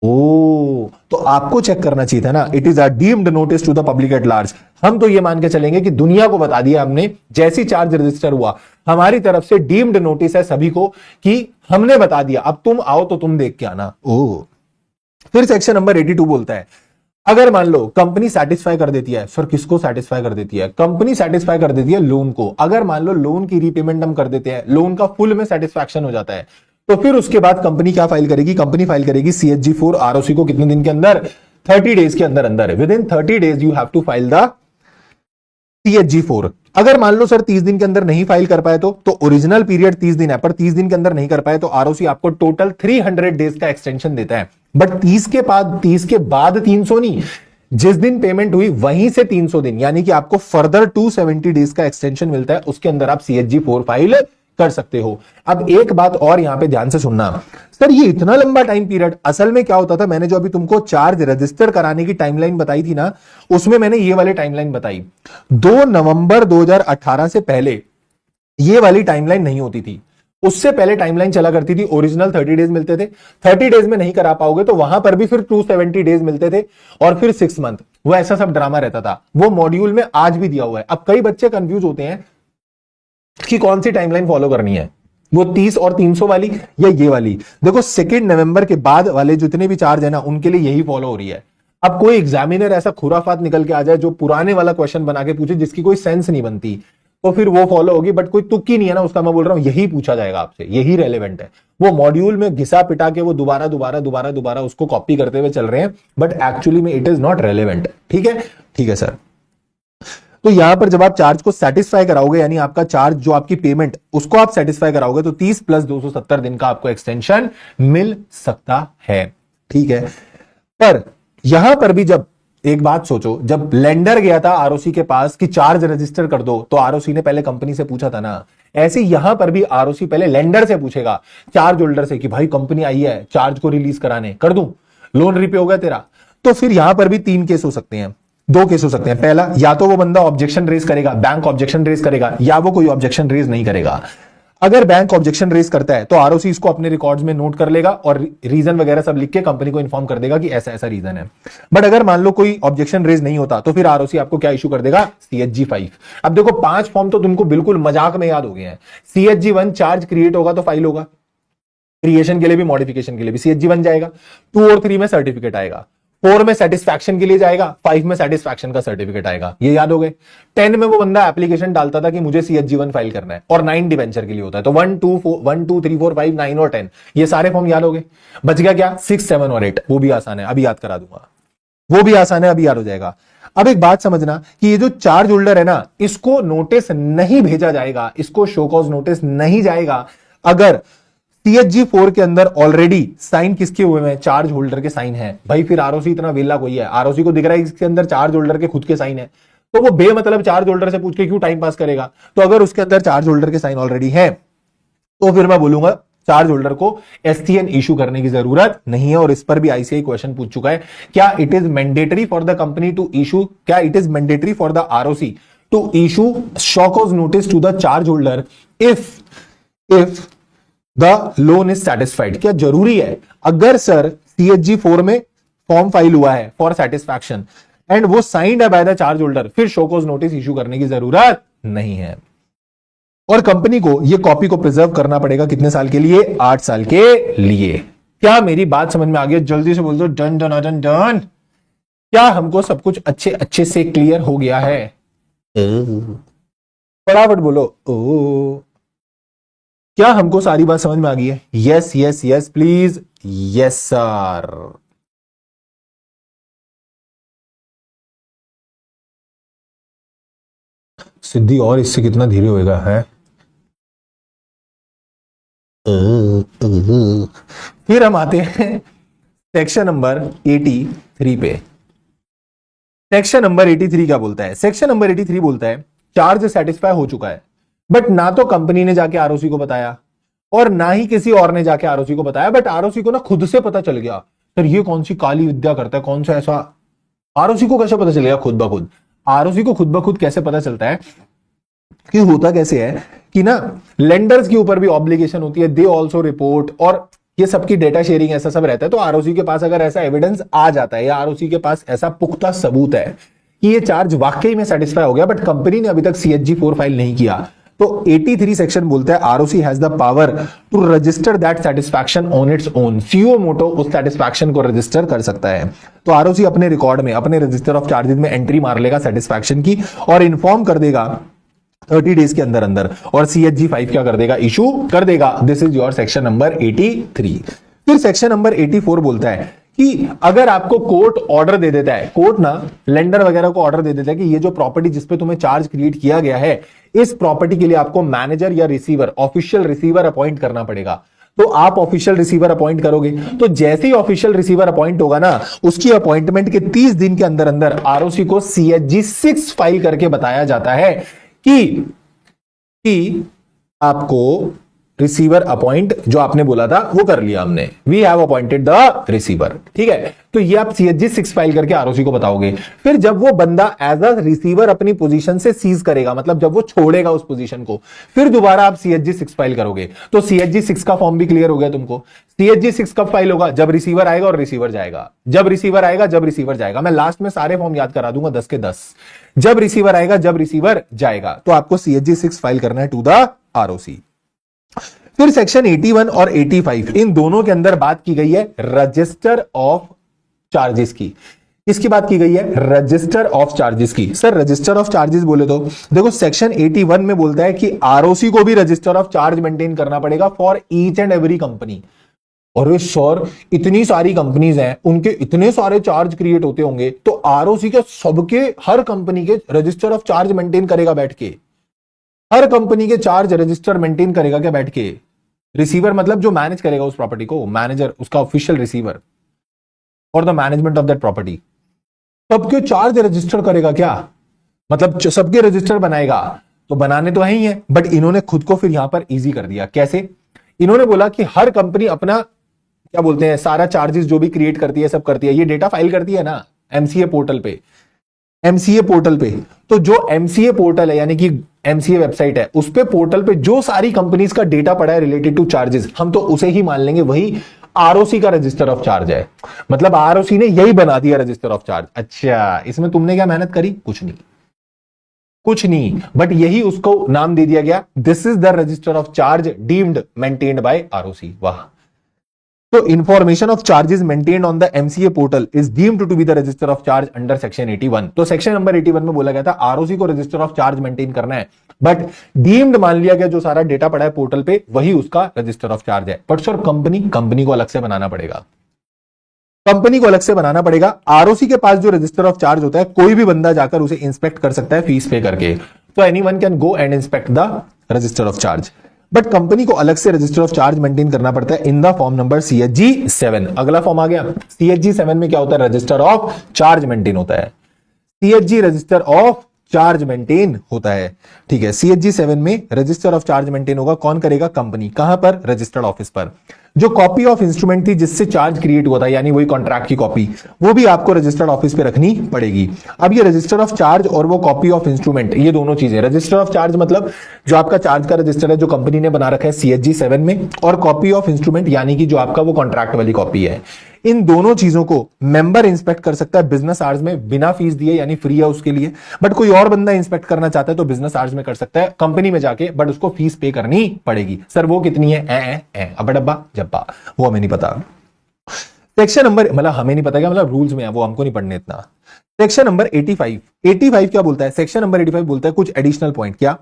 ओ, तो आपको चेक करना चाहिए था ना। It is a deemed notice to the public at large. हम तो ये मान के चलेंगे कि दुनिया को बता दिया हमने, जैसी चार्ज रजिस्टर हुआ हमारी तरफ से डीम्ड नोटिस है सभी को कि हमने बता दिया, अब तुम आओ तो तुम देख के आना। ओ, फिर सेक्शन नंबर 82 बोलता है, अगर मान लो कंपनी सेटिस्फाई कर देती है, सर किसको सेटिस्फाई कर देती है? कंपनी सेटिस्फाई कर देती है लोन को। अगर मान लो लोन की रीपेमेंट हम कर देते हैं, लोन का फुल में सेटिस्फैक्शन हो जाता है, तो फिर उसके बाद कंपनी क्या फाइल करेगी? कंपनी फाइल करेगी CHG4 आरओसी को कितने दिन के अंदर? 30 डेज के अंदर अंदर। Within 30 days you have to file the CHG4। अगर मान लो सर 30 दिन के अंदर नहीं फाइल कर पाए तो ओरिजिनल पीरियड 30 दिन है, पर 30 दिन के अंदर नहीं कर पाए तो आरओसी आपको टोटल 300 डेज का एक्सटेंशन देता है। बट 30 के बाद 300 नहीं, जिस दिन पेमेंट हुई वहीं से 300 दिन, यानी कि आपको फर्दर 270 डेज का एक्सटेंशन मिलता है। उसके अंदर आप CHG4 फाइल कर सकते हो। अब एक बात और यहां पे ध्यान से सुनना, सर ये इतना लंबा टाइम पीरियड, असल में क्या होता था, मैंने जो अभी तुमको चार्ज रजिस्टर कराने की टाइमलाइन बताई थी ना, उसमें मैंने ये वाली टाइमलाइन बताई। 2 नवंबर 2018 से पहले ये वाली टाइमलाइन नहीं होती थी। उससे पहले टाइमलाइन चला करती थी, ओरिजिनल 30 डेज मिलते थे, 30 डेज में नहीं करा पाओगे तो वहां पर भी फिर 270 डेज मिलते थे और फिर 6 मंथ, वो ऐसा सब ड्रामा रहता था। वो मॉड्यूल में आज भी दिया हुआ है। अब कई बच्चे कंफ्यूज होते हैं कि कौन सी टाइमलाइन फॉलो करनी है, वो 30 और 300 वाली या ये वाली। देखो 2 नवंबर के बाद वाले जितने भी चार्ज है ना, उनके लिए यही फॉलो हो रही है। अब कोई एग्जामिनर ऐसा खुराफात निकल के आ जाए जो पुराने वाला क्वेश्चन बना के पूछे जिसकी कोई सेंस नहीं बनती, तो फिर वो फॉलो होगी, बट कोई तुक्की नहीं है ना उसका। मैं बोल रहा हूं यही पूछा जाएगा आपसे, यही रेलेवेंट है। वो मॉड्यूल में घिसा पिटा के वो दोबारा दोबारा दोबारा दोबारा उसको कॉपी करते हुए चल रहे हैं, बट एक्चुअली में इट इज नॉट रेलेवेंट। ठीक है, ठीक है सर। तो यहां पर जब आप चार्ज को सेटिस्फाई कराओगे, यानी आपका चार्ज जो आपकी पेमेंट उसको आप सेटिस्फाई कराओगे, तो 30 + 270 दिन का आपको एक्सटेंशन मिल सकता है। ठीक है, पर यहां पर भी जब एक बात सोचो, जब लेंडर गया था आरओसी के पास कि चार्ज रजिस्टर कर दो, तो आरओसी ने पहले कंपनी से पूछा था ना। ऐसे यहां पर भी आरओसी पहले लेंडर से पूछेगा, चार्ज होल्डर से, कि भाई कंपनी आई है चार्ज को रिलीज कराने, कर दूं, लोन रिपे हो गया तेरा। तो फिर यहां पर भी 3 केस हो सकते हैं, 2 केस हो सकते हैं। पहला, या तो वो बंदा ऑब्जेक्शन रेज करेगा, बैंक ऑब्जेक्शन रेज करेगा, या वो कोई ऑब्जेक्शन रेज नहीं करेगा। अगर बैंक ऑब्जेक्शन रेज करता है तो आरओसी इसको अपने रिकॉर्ड्स में नोट कर लेगा और रीजन वगैरह सब लिख के कंपनी को इन्फॉर्म कर देगा कि ऐसा ऐसा रीजन है। बट अगर मान लो कोई ऑब्जेक्शन रेज नहीं होता, तो फिर आरओसी आपको क्या इशू कर देगा, CHG 5। अब देखो 5 फॉर्म तो तुमको बिल्कुल मजाक में याद हो गए हैं। CHG 1 चार्ज क्रिएट होगा तो फाइल होगा, क्रिएशन के लिए भी मॉडिफिकेशन के लिए भी CHG 1 जाएगा, 2 और 3 में सर्टिफिकेट आएगा, 4 में सेटिस्फैक्शन के लिए जाएगा, 5 में सेटिस्फैक्शन का सर्टिफिकेट आएगा। ये याद हो गए। 10 में वो बंदा एप्लीकेशन डालता था कि मुझे CHG 1 फाइल करना है, और 9 डिवेंचर के लिए होता है। तो 1 2 3 4 5 9 और 10 ये सारे फॉर्म याद हो गए। बच गया क्या, 6 7 और 8, वो भी आसान है, अभी याद करा दूंगा, वो भी आसान है, अभी याद हो जाएगा। अब एक बात समझना कि ये जो चार्ज होल्डर है ना, इसको नोटिस नहीं भेजा जाएगा, इसको शो कॉज नोटिस नहीं जाएगा अगर CHG 4 के अंदर ऑलरेडी साइन किसके हुए हैं, चार्ज होल्डर के साइन है। भाई फिर आरओसी इतना वेला कोई है, आरओसी को दिख रहा है इसके अंदर चार्ज होल्डर के खुद के साइन है, तो वो बेमतलब चार्ज होल्डर से पूछ के क्यों टाइम पास करेगा। तो अगर उसके अंदर चार्ज होल्डर के साइन ऑलरेडी है, तो फिर मैं बोलूंगा चार्ज होल्डर को STN इशू करने की जरूरत नहीं है। और इस पर भी ICAI क्वेश्चन पूछ चुका है, क्या it is mandatory for the company to issue, क्या it is mandatory for the ROC to issue show cause notice to the charge holder if the loan is satisfied. क्या जरूरी है? अगर सर CHG 4 में फॉर्म फाइल हुआ है फॉर सेटिस्फैक्शन एंड वो साइंड है बाय द चार्ज होल्डर, फिर शो कॉज नोटिस इशू करने की जरूरत नहीं है। और कंपनी को ये कॉपी को प्रिजर्व करना पड़ेगा कितने साल के लिए, 8 साल के लिए। क्या मेरी बात समझ में आ गई? जल्दी से बोल दो डन डन डन डन। क्या हमको सब कुछ अच्छे अच्छे से क्लियर हो गया है? फटाफट बोलो ओ। क्या हमको सारी बात समझ में आ गई है? Yes yes yes please, yes sir. सिद्धि और इससे कितना धीरे होएगा है? फिर हम आते हैं सेक्शन नंबर 83 पे। सेक्शन नंबर 83 क्या बोलता है? सेक्शन नंबर 83 बोलता है चार्ज सेटिस्फाई हो चुका है, बट ना तो कंपनी ने जाके आरओसी को बताया और ना ही किसी और ने जाके आरओसी को बताया, बट आरओसी को ना खुद से पता चल गया। सर ये कौन सी काली विद्या करता है, कौन सा ऐसा, आरओसी को कैसे पता चलेगा खुद ब खुद? आरओसी को खुद ब खुद कैसे पता चलता है कि होता कैसे है कि ना लेंडर्स के ऊपर भी ऑब्लिगेशन होती है, दे ऑल्सो रिपोर्ट, और ये सबकी डेटा शेयरिंग ऐसा सब रहता है। तो आरओसी के पास अगर ऐसा एविडेंस आ जाता है या आरओसी के पास ऐसा पुख्ता सबूत है कि ये चार्ज वाकई में सेटिस्फाई हो गया, बट कंपनी ने अभी तक CHG 4 फाइल नहीं किया, तो 83 सेक्शन बोलता है ROC has the power to register that satisfaction on its own. Suo motu उस सेटिस्फैक्शन को रजिस्टर कर सकता है। तो आरओसी अपने रिकॉर्ड में, अपने रजिस्टर ऑफ चार्जेस में एंट्री मार लेगा सेटिस्फैक्शन की और इन्फॉर्म कर देगा 30 डेज के अंदर अंदर, और CHG 5 क्या कर देगा, इशू कर देगा। This is your section number 83। फिर सेक्शन नंबर 84 बोलता है कि अगर आपको कोर्ट ऑर्डर दे देता है, कोर्ट ना लेंडर वगैरह को ऑर्डर दे देता है कि ये जो प्रॉपर्टी जिसपे तुम्हें चार्ज क्रिएट किया गया है, इस प्रॉपर्टी के लिए आपको मैनेजर या रिसीवर, ऑफिशियल रिसीवर अपॉइंट करना पड़ेगा। तो आप ऑफिशियल रिसीवर अपॉइंट करोगे, तो जैसे ही ऑफिशियल रिसीवर अपॉइंट होगा ना, उसकी अपॉइंटमेंट के 30 दिन के अंदर अंदर आरओसी को CHG 6 फाइल करके बताया जाता है कि आपको रिसीवर अपॉइंट, जो आपने बोला था वो कर लिया हमने, we have appointed the receiver. ठीक है, तो ये आप CHG 6 फाइल करके आरओसी को बताओगे। फिर जब वो बंदा एज अ रिसीवर अपनी पोजीशन से सीज करेगा, मतलब जब वो छोड़ेगा उस पोजीशन को, फिर दोबारा आप CHG 6 फाइल करोगे। तो CHG 6 का फॉर्म भी क्लियर हो गया तुमको। CHG 6 कब फाइल होगा? जब रिसीवर आएगा और रिसीवर जाएगा, जब रिसीवर आएगा जब रिसीवर जाएगा। मैं लास्ट में सारे फॉर्म याद करा दूंगा 10 के 10। जब रिसीवर आएगा जब रिसीवर जाएगा, तो आपको CHG 6 फाइल करना है टू द आरओसी। फिर सेक्शन 81 और 85 इन दोनों के अंदर बात की गई है रजिस्टर ऑफ चार्जेस की। किसकी बात की गई है? रजिस्टर ऑफ चार्जेस की। सर रजिस्टर ऑफ चार्जेस बोले तो देखो सेक्शन 81 में बोलता है कि आरओसी को भी रजिस्टर ऑफ चार्ज मेंटेन करना पड़ेगा for each and every company. और सर इतनी सारी कंपनीज हैं, उनके इतने सारे चार्ज क्रिएट होते होंगे, तो आरओसी के सबके हर कंपनी के रजिस्टर ऑफ चार्ज मेंटेन करेगा बैठ के। हर कंपनी के चार्ज रजिस्टर मेंटेन करेगा क्या बैठ के? रिसीवर मतलब जो मैनेज करेगा उस प्रॉपर्टी को, मैनेजर, उसका official receiver for the management of that property, सबके चार्ज रजिस्टर करेगा क्या? मतलब सबके रजिस्टर बनाएगा। तो बनाने तो है ही है, बट इन्होंने खुद को फिर यहां पर इजी कर दिया। कैसे? इन्होंने बोला कि हर कंपनी अपना क्या बोलते हैं, सारा चार्जेस जो भी क्रिएट करती है सब करती है, ये डेटा फाइल करती है ना एमसीए पोर्टल पे। एमसीए पोर्टल पे, तो जो एमसीए पोर्टल है यानी कि एमसीए वेबसाइट है, उस पे पोर्टल पे जो सारी कंपनीज का डेटा पड़ा है रिलेटेड टू चार्जेस, हम तो उसे ही मान लेंगे वही आरओसी का रजिस्टर ऑफ चार्ज है। मतलब आरओसी ने यही बना दिया रजिस्टर ऑफ चार्ज। अच्छा, इसमें तुमने क्या मेहनत करी? कुछ नहीं, कुछ नहीं, बट यही उसको नाम दे दिया गया, this is the register of charge deemed maintained by ROC. वाह। तो information of charges maintained on the MCA portal is deemed to be the register of charge under section 81। तो सेक्शन नंबर 81 में बोला गया था आरओसी को रजिस्टर ऑफ चार्ज मेंटेन करना है, बट डीम्ड मान लिया गया जो सारा डेटा पड़ा है पोर्टल पे वही उसका रजिस्टर ऑफ चार्ज है। बट सर कंपनी को अलग से बनाना पड़ेगा, कंपनी को अलग से बनाना पड़ेगा। आरओसी के पास जो रजिस्टर ऑफ चार्ज होता है, कोई भी बंदा जाकर उसे इंस्पेक्ट कर सकता है फीस पे करके। तो anyone can go and inspect the register of charge, but company को अलग से रजिस्टर ऑफ चार्ज मेंटेन करना पड़ता है in the form number CHG 7। अगला फॉर्म आ गया CHG 7 में क्या होता है? रजिस्टर ऑफ चार्ज मेंटेन होता है। CHG register of charge maintain होता है। ठीक है, CHG 7 में रजिस्टर ऑफ चार्ज मेंटेन होगा। कौन करेगा? कंपनी। कहां पर? रजिस्टर्ड ऑफिस पर। जो कॉपी ऑफ इंस्ट्रूमेंट थी जिससे चार्ज क्रिएट हुआ था, यानी वही कॉन्ट्रैक्ट की कॉपी, वो भी आपको रजिस्टर्ड ऑफिस पे रखनी पड़ेगी। अब ये रजिस्टर ऑफ चार्ज और वो कॉपी ऑफ इंस्ट्रूमेंट, ये दोनों चीजें, रजिस्टर ऑफ चार्ज मतलब जो आपका चार्ज का रजिस्टर है जो कंपनी ने बना रखा है CHG 7 में, और कॉपी ऑफ इंस्ट्रूमेंट यानी कि जो आपका वो कॉन्ट्रैक्ट वाली कॉपी है। इन दोनों चीजों को मेंबर इंस्पेक्ट कर सकता है बिजनेस आवर्स में बिना फीस दिए, यानी फ्री है उसके लिए। बट कोई और बंदा इंस्पेक्ट करना चाहता है तो बिजनेस आवर्स में कर सकता है कंपनी में जाके, बट उसको फीस पे करनी पड़ेगी। सर वो कितनी है? अब डब्बा जब्बा, वो हमें नहीं पता। सेक्शन नंबर, मतलब हमें नहीं पता क्या, मतलब रूल्स में है वो, हमको नहीं पढ़ने इतना। सेक्शन नंबर 85 क्या बोलता है? सेक्शन नंबर 85 बोलता है कुछ एडिशनल पॉइंट। क्या?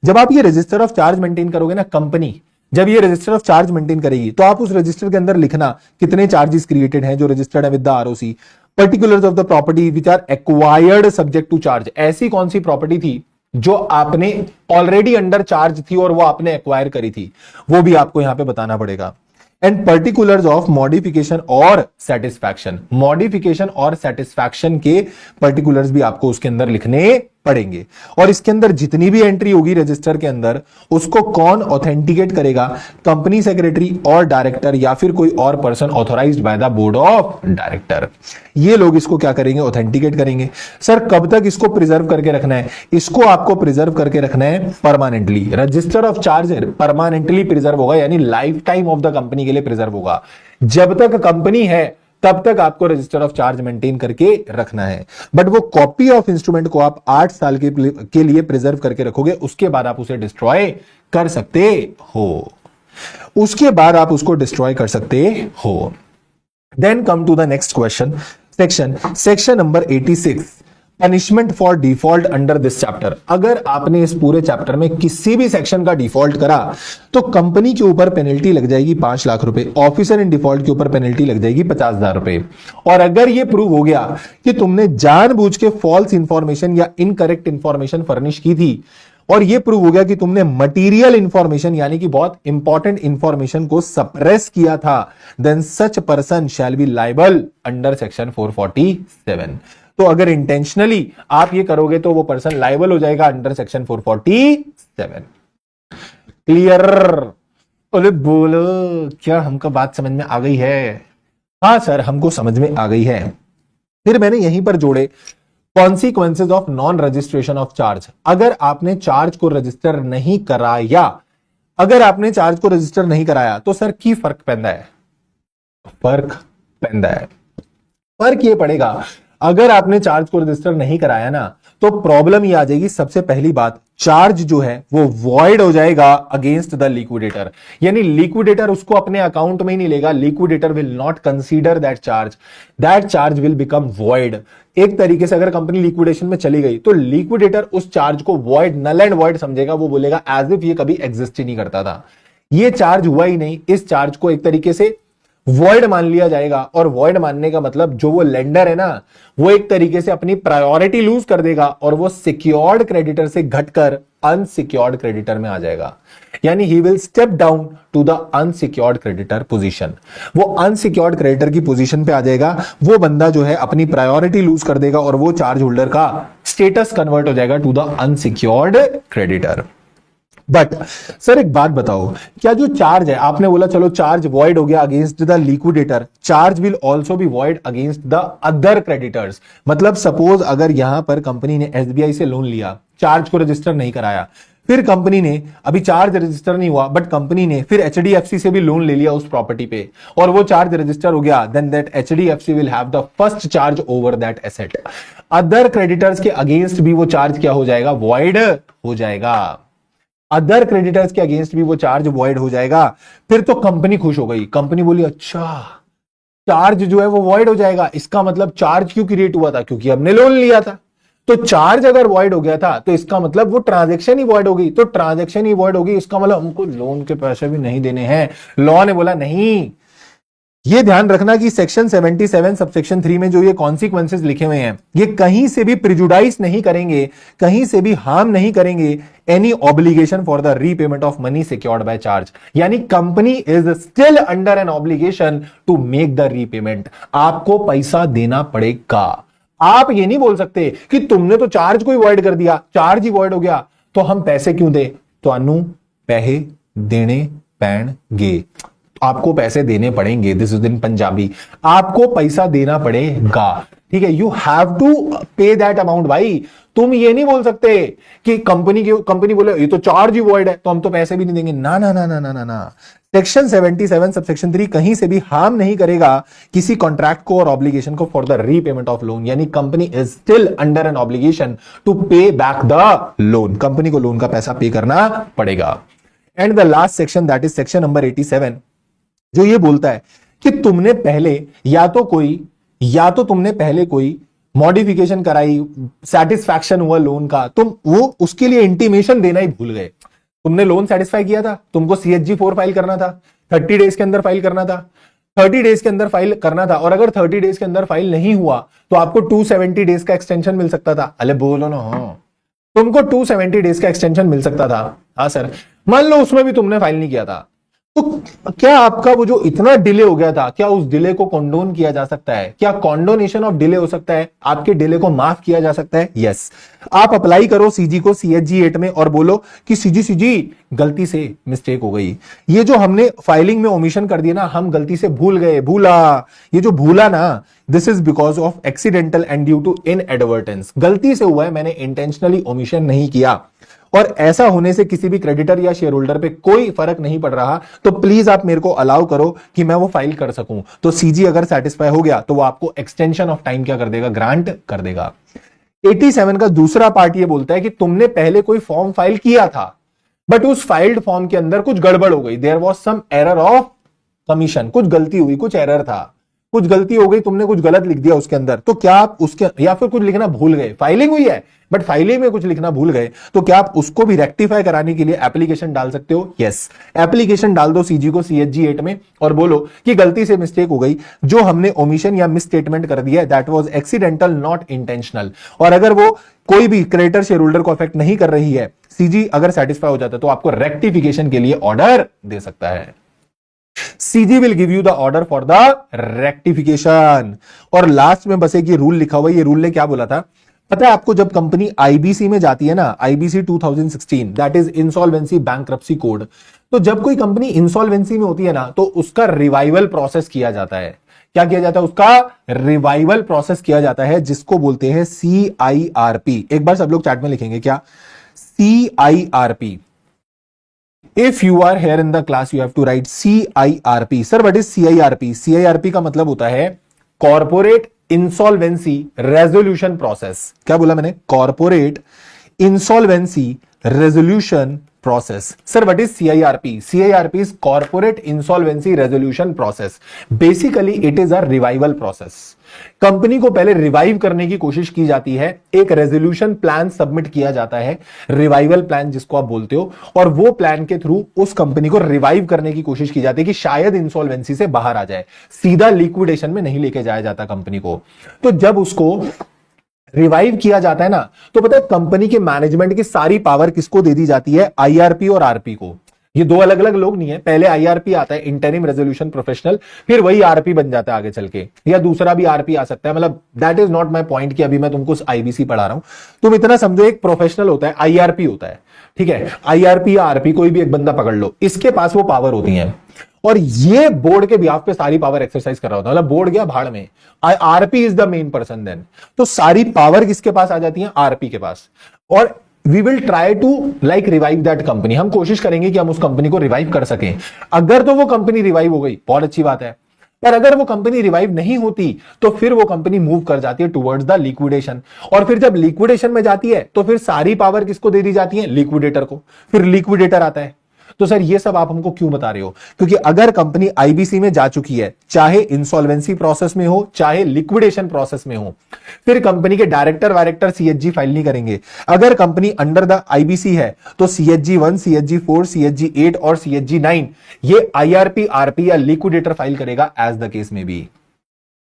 जब आप ये रजिस्टर ऑफ चार्ज मेंटेन करोगे ना, कंपनी जब ये रजिस्टर ऑफ चार्ज मेंटेन करेगी, तो आप उस रजिस्टर के अंदर लिखना कितने चार्जेस क्रिएटेड हैं जो रजिस्टर्ड है with the ROC, particulars of the property which are acquired subject to charge. ऐसी कौन सी प्रॉपर्टी थी जो आपने ऑलरेडी अंडर चार्ज थी और वो आपने एक्वायर करी थी, वो भी आपको यहां पे बताना पड़ेगा। एंड पर्टिकुलर्स ऑफ मॉडिफिकेशन और सेटिस्फैक्शन, मॉडिफिकेशन और सेटिस्फैक्शन के पर्टिकुलर्स भी आपको उसके अंदर लिखने पड़ेंगे। और इसके अंदर जितनी भी एंट्री होगी रजिस्टर के अंदर, उसको कौन ऑथेंटिकेट करेगा? कंपनी सेक्रेटरी और डायरेक्टर, या फिर कोई और person authorised by the board of director. ये लोग इसको क्या करेंगे? ऑथेंटिकेट करेंगे। सर कब तक इसको प्रिजर्व करके रखना है? इसको आपको प्रिजर्व करके रखना है permanently. Register of charge permanently preserve होगा, यानी life time of the company के लिए प्रिजर्व होगा। जब तक कंपनी है तब तक आपको रजिस्टर ऑफ चार्ज मेंटेन करके रखना है। बट वो कॉपी ऑफ इंस्ट्रूमेंट को आप 8 साल के लिए प्रिजर्व करके रखोगे, उसके बाद आप उसे डिस्ट्रॉय कर सकते हो। उसके बाद आप उसको डिस्ट्रॉय कर सकते हो। Then come to the next question, section number 86, punishment for default under this chapter. अगर आपने इस पूरे चैप्टर में किसी भी सेक्शन का डिफॉल्ट करा तो कंपनी के ऊपर पेनल्टी लग जाएगी 5 लाख रुपए, ऑफिसर इन डिफॉल्ट के ऊपर पेनल्टी लग जाएगी 50,000 रुपए। और अगर यह प्रूव हो गया कि तुमने जानबूझ के फॉल्स इंफॉर्मेशन या इनकरेक्ट इंफॉर्मेशन फर्निश की थी, और यह प्रूव हो गया कि तुमने मटेरियल इंफॉर्मेशन यानी कि बहुत इंपॉर्टेंट इंफॉर्मेशन को सप्रेस किया था, then such person shall be liable under section 447। तो अगर इंटेंशनली आप ये करोगे तो वो पर्सन लायबल हो जाएगा अंडर सेक्शन 447। क्लियर? बोले बोलो, क्या हमको बात समझ में आ गई है? हाँ सर, हमको समझ में आ गई है। फिर मैंने यहीं पर जोड़े consequences of non registration of charge. अगर आपने चार्ज को रजिस्टर नहीं कराया, अगर आपने चार्ज को रजिस्टर नहीं कराया तो सर की फर्क पैदा है, फर्क पैदा है। फर्क ये पड़ेगा, अगर आपने चार्ज को रजिस्टर नहीं कराया ना, तो प्रॉब्लम ये आ जाएगी। सबसे पहली बात, चार्ज जो है वो वॉइड हो जाएगा अगेंस्ट द लिक्विडेटर, यानी लिक्विडेटर उसको अपने अकाउंट में ही नहीं लेगा। Liquidator will not consider that charge will become void. एक तरीके से अगर कंपनी लिक्विडेशन में चली गई तो लिक्विडेटर उस चार्ज को वॉइड, नल एंड वॉइड समझेगा। वो बोलेगा एज इफ ये कभी एग्जिस्ट ही नहीं करता था, ये चार्ज हुआ ही नहीं। इस चार्ज को एक तरीके से वॉइड मान लिया जाएगा। और वॉइड मानने का मतलब जो वो लेंडर है ना, वो एक तरीके से अपनी प्रायोरिटी लूज कर देगा और वो सिक्योर्ड क्रेडिटर से घटकर अनसिक्योर्ड क्रेडिटर में आ जाएगा। यानी he will step down to the unsecured creditor position. वो अनसिक्योर्ड क्रेडिटर की पोजीशन पे आ जाएगा। वो बंदा जो है अपनी प्रायोरिटी लूज कर देगा और वो चार्ज होल्डर का स्टेटस कन्वर्ट हो जाएगा to the unsecured creditor. But sir एक बात बताओ, क्या जो चार्ज है, आपने बोला चलो चार्ज वॉइड हो गया against the liquidator, charge will also be void against the other creditors. मतलब सपोज अगर यहां पर कंपनी ने एसबीआई से लोन लिया, चार्ज को रजिस्टर नहीं कराया, फिर कंपनी ने, अभी चार्ज रजिस्टर नहीं हुआ बट कंपनी ने फिर एचडीएफसी से भी लोन ले लिया उस प्रॉपर्टी पे और वो चार्ज रजिस्टर हो गया, then that HDFC will have the first charge over that asset. Other creditors के अगेंस्ट भी वो चार्ज क्या हो जाएगा? वॉइड हो जाएगा। अदर क्रेडिटर्स के अगेंस्ट भी वो चार्ज वॉइड हो जाएगा। फिर तो कंपनी खुश हो गई, कंपनी बोली अच्छा चार्ज जो है वो वॉइड हो जाएगा, इसका मतलब चार्ज क्यों क्रिएट हुआ था? क्योंकि हमने लोन लिया था। तो चार्ज अगर वॉइड हो गया था तो इसका मतलब वो ट्रांजैक्शन ही वॉइड होगी। तो ट्रांजैक्शन ही वॉइड होगी, इसका मतलब हमको लोन के पैसे भी नहीं देने हैं। लॉ ने बोला नहीं। ये ध्यान रखना कि सेक्शन 77 सबसेक्शन 3 में जो ये कॉन्सिक्वेंसेस लिखे हुए हैं, ये कहीं से भी प्रिजुडाइज नहीं करेंगे, कहीं से भी हार्म नहीं करेंगे any obligation for the repayment of money secured by charge. यानी company is still under an obligation to make the repayment. आपको पैसा देना पड़ेगा। आप ये नहीं बोल सकते कि तुमने तो चार्ज को ही वॉइड कर दिया, चार्ज ही वॉइड हो गया तो हम पैसे क्यों दे? तो अनु पैसे देने पैणगे, आपको पैसे देने पड़ेंगे। दिस इज इन पंजाबी, आपको पैसा देना पड़ेगा। ठीक है, यू हैव टू पे दैट अमाउंट। भाई तुम ये नहीं बोल सकते कि कंपनी बोले ये तो चार्ज ही वॉइड है तो हम तो पैसे भी नहीं देंगे। ना ना ना ना ना ना ना। सेक्शन 77 सबसेक्शन 3 कहीं से भी हार्म नहीं करेगा किसी कॉन्ट्रैक्ट को और ऑब्लिगेशन को for the repayment of loan. यानी company is still under an obligation to pay back the loan. Company को लोन का पैसा पे करना पड़ेगा। And the last section, that is section number 87, जो ये बोलता है कि तुमने पहले या तो तुमने पहले कोई मॉडिफिकेशन कराई, सेटिस्फैक्शन हुआ लोन का, तुम वो उसके लिए इंटीमेशन देना ही भूल गए। तुमने लोन सेटिस्फाई किया था, तुमको CHG 4 फाइल करना था, 30 डेज के अंदर फाइल करना था, 30 डेज के अंदर फाइल करना था। और अगर 30 डेज के अंदर फाइल नहीं हुआ तो आपको 270 डेज का एक्सटेंशन मिल सकता था। अरे बोलो ना, हाँ तुमको 270 डेज का एक्सटेंशन मिल सकता था। हाँ सर, मान लो उसमें भी तुमने फाइल नहीं किया था, तो क्या आपका वो जो इतना डिले हो गया था, क्या उस डिले को कॉन्डोन किया जा सकता है? क्या कॉन्डोनेशन ऑफ डिले हो सकता है? आपके डिले को माफ किया जा सकता है? यस। आप अप्लाई करो सीजी को CHG 8 में और बोलो कि सीजी गलती से मिस्टेक हो गई, ये जो हमने फाइलिंग में ओमिशन कर दिया ना, हम गलती से भूला। ये जो भूला ना, this is because of accidental and due to inadvertence. गलती से हुआ है, मैंने इंटेंशनली ओमिशन नहीं किया। और ऐसा होने से किसी भी क्रेडिटर या शेयर होल्डर पे कोई फर्क नहीं पड़ रहा। तो प्लीज आप मेरे को अलाउ करो कि मैं वो फाइल कर सकूं। तो सीजी अगर सेटिस्फाई हो गया तो वो आपको एक्सटेंशन ऑफ टाइम क्या कर देगा? ग्रांट कर देगा। 87 का दूसरा पार्ट ये बोलता है कि तुमने पहले कोई फॉर्म फाइल किया था बट उस फाइल्ड फॉर्म के अंदर कुछ गड़बड़ हो गई, there was some error of commission, कुछ गलती हुई, कुछ एरर था, कुछ गलती हो गई, तुमने कुछ गलत लिख दिया उसके अंदर। तो क्या आप उसके, या फिर कुछ लिखना भूल गए, फाइलिंग हुई है बट फाइलिंग में कुछ लिखना भूल गए, तो क्या आप उसको भी रेक्टिफाई कराने के लिए एप्लीकेशन डाल सकते हो? यस। एप्लीकेशन डाल दो सीजी को CHG 8 में और बोलो कि गलती से मिस्टेक हो गई, जो हमने ओमिशन या मिस स्टेटमेंट कर दिया that was accidental not intentional. और अगर वो कोई भी क्रेडिटर शेयर होल्डर को अफेक्ट नहीं कर रही है, सीजी अगर सेटिस्फाई हो जाता है तो आपको रेक्टिफिकेशन के लिए ऑर्डर दे सकता है। CG will give you the order for the rectification। और लास्ट में बस एक ये रूल लिखा हुआ है। ये रूल ने क्या बोला था पता है आपको? जब कंपनी IBC में जाती है ना, IBC 2016, that is insolvency bankruptcy code, तो जब कोई कंपनी इंसॉल्वेंसी में होती है ना, तो उसका रिवाइवल प्रोसेस किया जाता है। क्या किया जाता है? उसका रिवाइवल प्रोसेस किया जाता है, जिसको बोलते हैं CIRP। एक बार सब लोग चैट में लिखेंगे क्या? CIRP। If you are here in the class, you have to write CIRP. Sir, what is CIRP? CIRP का मतलब होता है कॉर्पोरेट इंसॉल्वेंसी रेजोल्यूशन प्रोसेस। क्या बोला मैंने? Corporate insolvency resolution process. Sir, what is CIRP? CIRP is Corporate Insolvency Resolution Process. Basically, it is a revival process. Company को पहले रिवाइव करने की कोशिश की जाती है, एक रेजोल्यूशन प्लान सबमिट किया जाता है, रिवाइवल प्लान जिसको आप बोलते हो, और वो प्लान के थ्रू उस कंपनी को रिवाइव करने की कोशिश की जाती है कि शायद इंसॉल्वेंसी से बाहर आ जाए। सीधा लिक्विडेशन में नहीं लेके जाया जाता कंपनी को। तो जब उसको रिवाइव किया जाता है ना, तो पता है कंपनी के मैनेजमेंट की सारी पावर किसको दे दी जाती है? IRP और RP को। ये दो अलग अलग लोग नहीं है। पहले IRP आता है, इंटरिम रेजोल्यूशन प्रोफेशनल, फिर वही RP बन जाता है आगे चल के, या दूसरा भी RP आ सकता है। मतलब that is not my point कि अभी मैं तुमको IBC पढ़ा रहा हूं। तुम इतना समझो, एक प्रोफेशनल होता है, IRP होता है, ठीक है? IRP या RP कोई भी एक बंदा पकड़ लो, इसके पास वो पावर होती है, और ये बोर्ड के बिहाफ पे सारी पावर एक्सरसाइज कर रहा होता है। मतलब बोर्ड गया भाड़ में, RP is the main person then. तो सारी पावर किसके पास आ जाती है? RP के पास। और we will try to like revive that company. हम कोशिश करेंगे कि हम उस कंपनी को रिवाइव कर सकें। अगर तो वो कंपनी रिवाइव हो गई, बहुत अच्छी बात है, पर अगर वो कंपनी रिवाइव नहीं होती, तो फिर वो कंपनी मूव कर जाती है टुवर्ड्स द लिक्विडेशन। और फिर जब लिक्विडेशन में जाती है, तो फिर सारी पावर किसको दे दी जाती है? लिक्विडेटर को। फिर लिक्विडेटर आता है। तो सर ये सब आप हमको क्यों बता रहे हो? क्योंकि अगर कंपनी IBC में जा चुकी है, चाहे इंसॉल्वेंसी प्रोसेस में हो, चाहे लिक्विडेशन प्रोसेस में हो, फिर कंपनी के डायरेक्टर वायरेक्टर CHG फाइल नहीं करेंगे। अगर कंपनी अंडर द IBC है, तो CHG 1, CHG 4, CHG 8 और CHG 9 ये IRP, RP या लिक्विडेटर फाइल करेगा, as the case may be.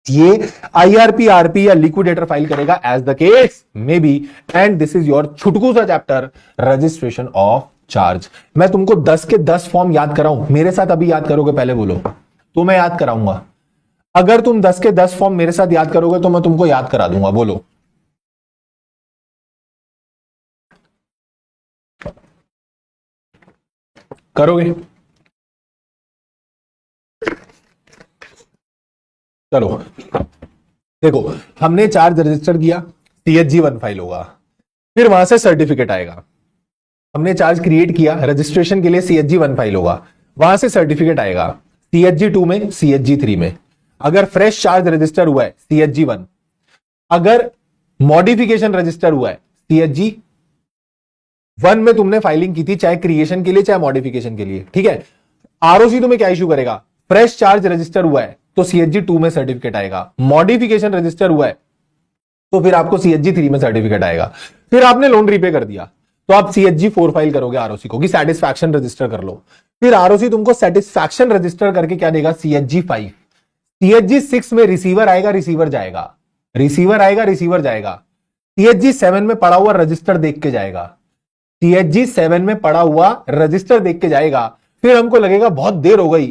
ये IRP, RP या लिक्विडेटर फाइल करेगा, as the case may be. And this is your छुटकू सा चैप्टर, रजिस्ट्रेशन ऑफ चार्ज। मैं तुमको 10 के 10 फॉर्म याद कराऊं, मेरे साथ अभी याद करोगे? पहले बोलो तो मैं याद कराऊंगा। अगर तुम 10 के 10 फॉर्म मेरे साथ याद करोगे, तो मैं तुमको याद करा दूंगा। बोलो। करोगे? चलो देखो, हमने चार्ज रजिस्टर किया, CHG 1 फाइल होगा, फिर वहां से सर्टिफिकेट आएगा। हमने चार्ज क्रिएट किया, रजिस्ट्रेशन के लिए CHG 1 फाइल होगा, वहां से सर्टिफिकेट आएगा CHG 2 में, CHG 3 में। अगर फ्रेश चार्ज रजिस्टर हुआ है CHG 1, अगर मॉडिफिकेशन रजिस्टर हुआ है CHG 1 में तुमने फाइलिंग की थी, चाहे क्रिएशन के लिए चाहे मॉडिफिकेशन के लिए, ठीक है? ROC तुम्हें क्या इश्यू करेगा? फ्रेश चार्ज रजिस्टर हुआ है तो CHG 2 में सर्टिफिकेट आएगा, मॉडिफिकेशन रजिस्टर हुआ है तो फिर आपको CHG 3 में सर्टिफिकेट आएगा। फिर आपने लोन रीपे कर दिया, तो आप CHG 4 फाइल करोगे ROC को कि सेटिस्फैक्शन रजिस्टर कर लो। फिर ROC तुमको सेटिस्फैक्शन रजिस्टर करके क्या देगा? CHG 5। CHG 6 में रिसीवर आएगा, रिसीवर जाएगा, रिसीवर आएगा, रिसीवर जाएगा। CHG 7 में पड़ा हुआ रजिस्टर देख के जाएगा, CHG 7 में पड़ा हुआ रजिस्टर देख के जाएगा। फिर हमको लगेगा बहुत देर हो गई,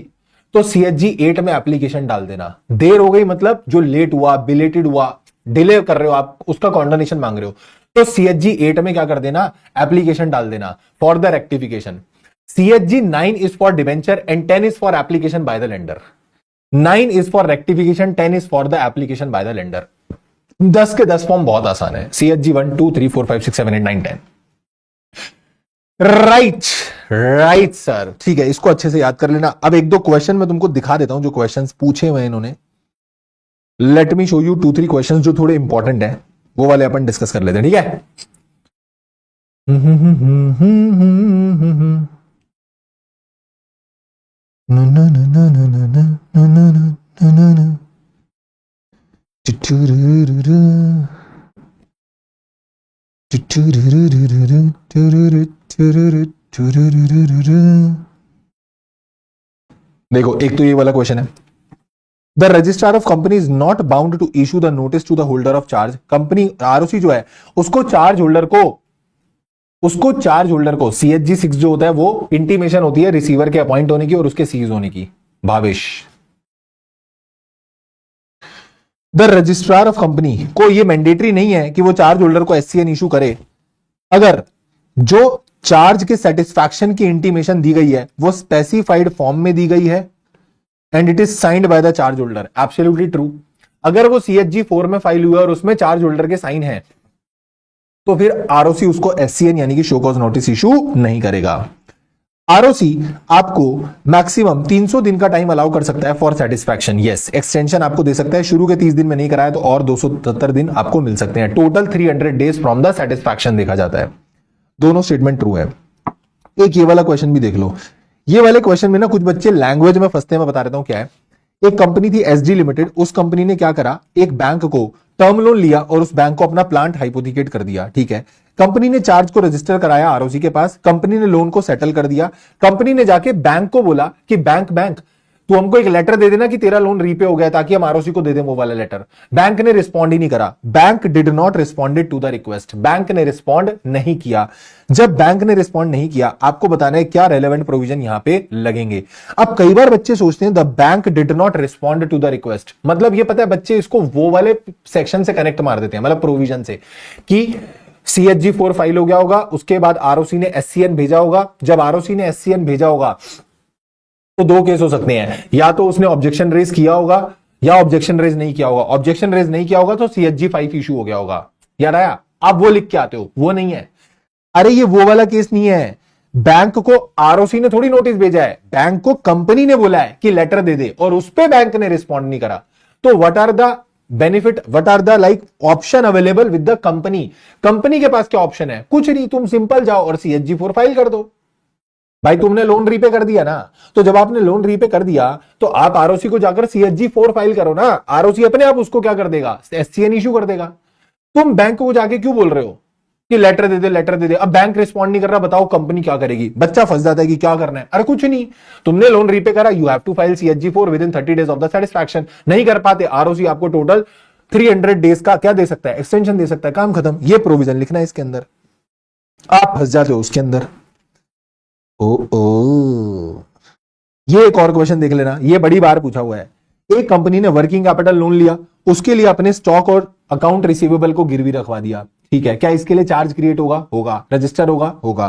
तो CHG 8 में एप्लीकेशन डाल देना। देर हो गई मतलब जो लेट हुआ, बिलेटेड हुआ, डिले कर रहे हो आप, उसका कॉन्डोनेशन मांग रहे हो, तो CHG 8 में क्या कर देना? एप्लीकेशन डाल देना for the rectification. CHG 9 is for debenture and 10 is for application by the lender. 9 is for rectification, 10 is for the application by the lender. 10 के 10 फॉर्म बहुत आसान है। CHG 1, 2, 3, 4, 5, 6, 7, 8, 9, 10। राइट सर, ठीक है, इसको अच्छे से याद कर लेना। अब एक दो क्वेश्चन मैं तुमको दिखा देता हूं जो क्वेश्चंस पूछे हुए इन्होंने। Let me show you 2-3 questions जो थोड़े इंपॉर्टेंट है, वो वाले अपन डिस्कस कर लेते हैं, ठीक है? देखो, एक तो ये वाला क्वेश्चन है, the registrar of company is not bound to issue the notice to the holder of charge. Company ROC जो है उसको चार्ज होल्डर को CHG 6 जो होता है वो इंटीमेशन होती है रिसीवर के अपॉइंट होने की और उसके सीज होने की। Bhavesh, the registrar of company को ये मैंडेटरी नहीं है कि वो चार्ज होल्डर को SCN इशू करे। अगर जो चार्ज के सेटिस्फैक्शन की इंटीमेशन दी गई है वो स्पेसिफाइड फॉर्म में दी गई है and it is signed by the charge holder. Absolutely true. अगर वो CHG 4 में फाइल हुआ और उसमें चार्ज होल्डर के साइन है तो फिर आरओसी उसको SCN यानी कि शो कॉज नोटिस इशू नहीं करेगा। आरओसी आपको मैक्सिमम 300 दिन का टाइम अलाउ कर सकता है फॉर सेटिस्फैक्शन। यस, एक्सटेंशन आपको दे सकता है। शुरू के 30 दिन में नहीं कराया तो और 270 दिन आपको मिल सकते हैं। Total 300 days from the satisfaction देखा जाता है। दोनों स्टेटमेंट ट्रू है। एक ये वाला क्वेश्चन भी देख लो। ये वाले क्वेश्चन में ना कुछ बच्चे लैंग्वेज में फंसते हैं, मैं बता देता हूं क्या है। एक कंपनी थी SG लिमिटेड, उस कंपनी ने क्या करा, एक बैंक को टर्म लोन लिया और उस बैंक को अपना प्लांट हाइपोथिकेट कर दिया। ठीक है, कंपनी ने चार्ज को रजिस्टर कराया आरओसी के पास, कंपनी ने लोन को सेटल कर दिया। कंपनी ने जाके बैंक को बोला कि बैंक तू हमको एक लेटर दे देना कि तेरा लोन रीपे हो गया, ताकि हम आरओसी को दे दें वो वाला लेटर। बैंक ने रिस्पॉन्ड ही नहीं करा। Bank did not responded to the request. Bank ने रिस्पॉन्ड नहीं किया। जब बैंक ने रिस्पॉन्ड नहीं किया, आपको बताना है क्या रेलेवेंट प्रोविजन यहां पे लगेंगे। अब कई बार बच्चे सोचते हैं the bank did not respond to the request, मतलब ये पता है बच्चे इसको वो वाले सेक्शन से कनेक्ट मार देते हैं, मतलब प्रोविजन से, कि CHG 4 फाइल हो गया होगा, उसके बाद आरओसी ने SCN भेजा होगा। जब आरओसी ने SCN भेजा होगा तो दो केस हो सकते हैं, या तो उसने ऑब्जेक्शन रेज किया होगा या ऑब्जेक्शन रेज नहीं किया होगा। ऑब्जेक्शन रेज नहीं किया होगा तो CHG 5 इशू हो गया होगा। याद आया? आप वो लिख के आते हो, वो नहीं है। अरे ये वो वाला केस नहीं है। बैंक को आरओसी ने थोड़ी नोटिस भेजा है, बैंक को कंपनी ने बोला है कि लेटर दे दे और उस पे बैंक ने रिस्पॉन्ड नहीं करा। तो what are the benefit, what are the like option available with the company. Company के पास क्या ऑप्शन है? कुछ नहीं, तुम सिंपल जाओ और CHG 4 फाइल कर दो। भाई तुमने लोन रीपे कर दिया ना, तो जब आपने लोन रीपे कर दिया तो आप आरओसी को जाकर CHG 4 फाइल करो ना। आरओसी अपने आप उसको क्या कर देगा, SCN इशू कर देगा। तुम बैंक को जाके क्यों बोल रहे हो कि लेटर दे दे, लेटर दे दे? अब बैंक रिस्पॉन्ड नहीं कर रहा, बताओ कंपनी क्या करेगी? बच्चा फंस जाता है कि क्या करना है। अरे कुछ नहीं, तुमने लोन रीपे करा, you have to file CHG 4 within 30 days of the satisfaction. नहीं कर पाते, आरओसी आपको टोटल 300 डेज का क्या दे सकता है, एक्सटेंशन दे सकता है। काम खत्म। ये प्रोविजन लिखना है इसके अंदर, आप फंस जाते हो उसके अंदर। ये एक और क्वेश्चन देख लेना, ये बड़ी बार पूछा हुआ है। एक कंपनी ने वर्किंग कैपिटल लोन लिया, उसके लिए अपने स्टॉक और अकाउंट रिसीवेबल को गिरवी रखवा दिया। ठीक है, क्या इसके लिए चार्ज क्रिएट होगा? होगा। रजिस्टर होगा? होगा।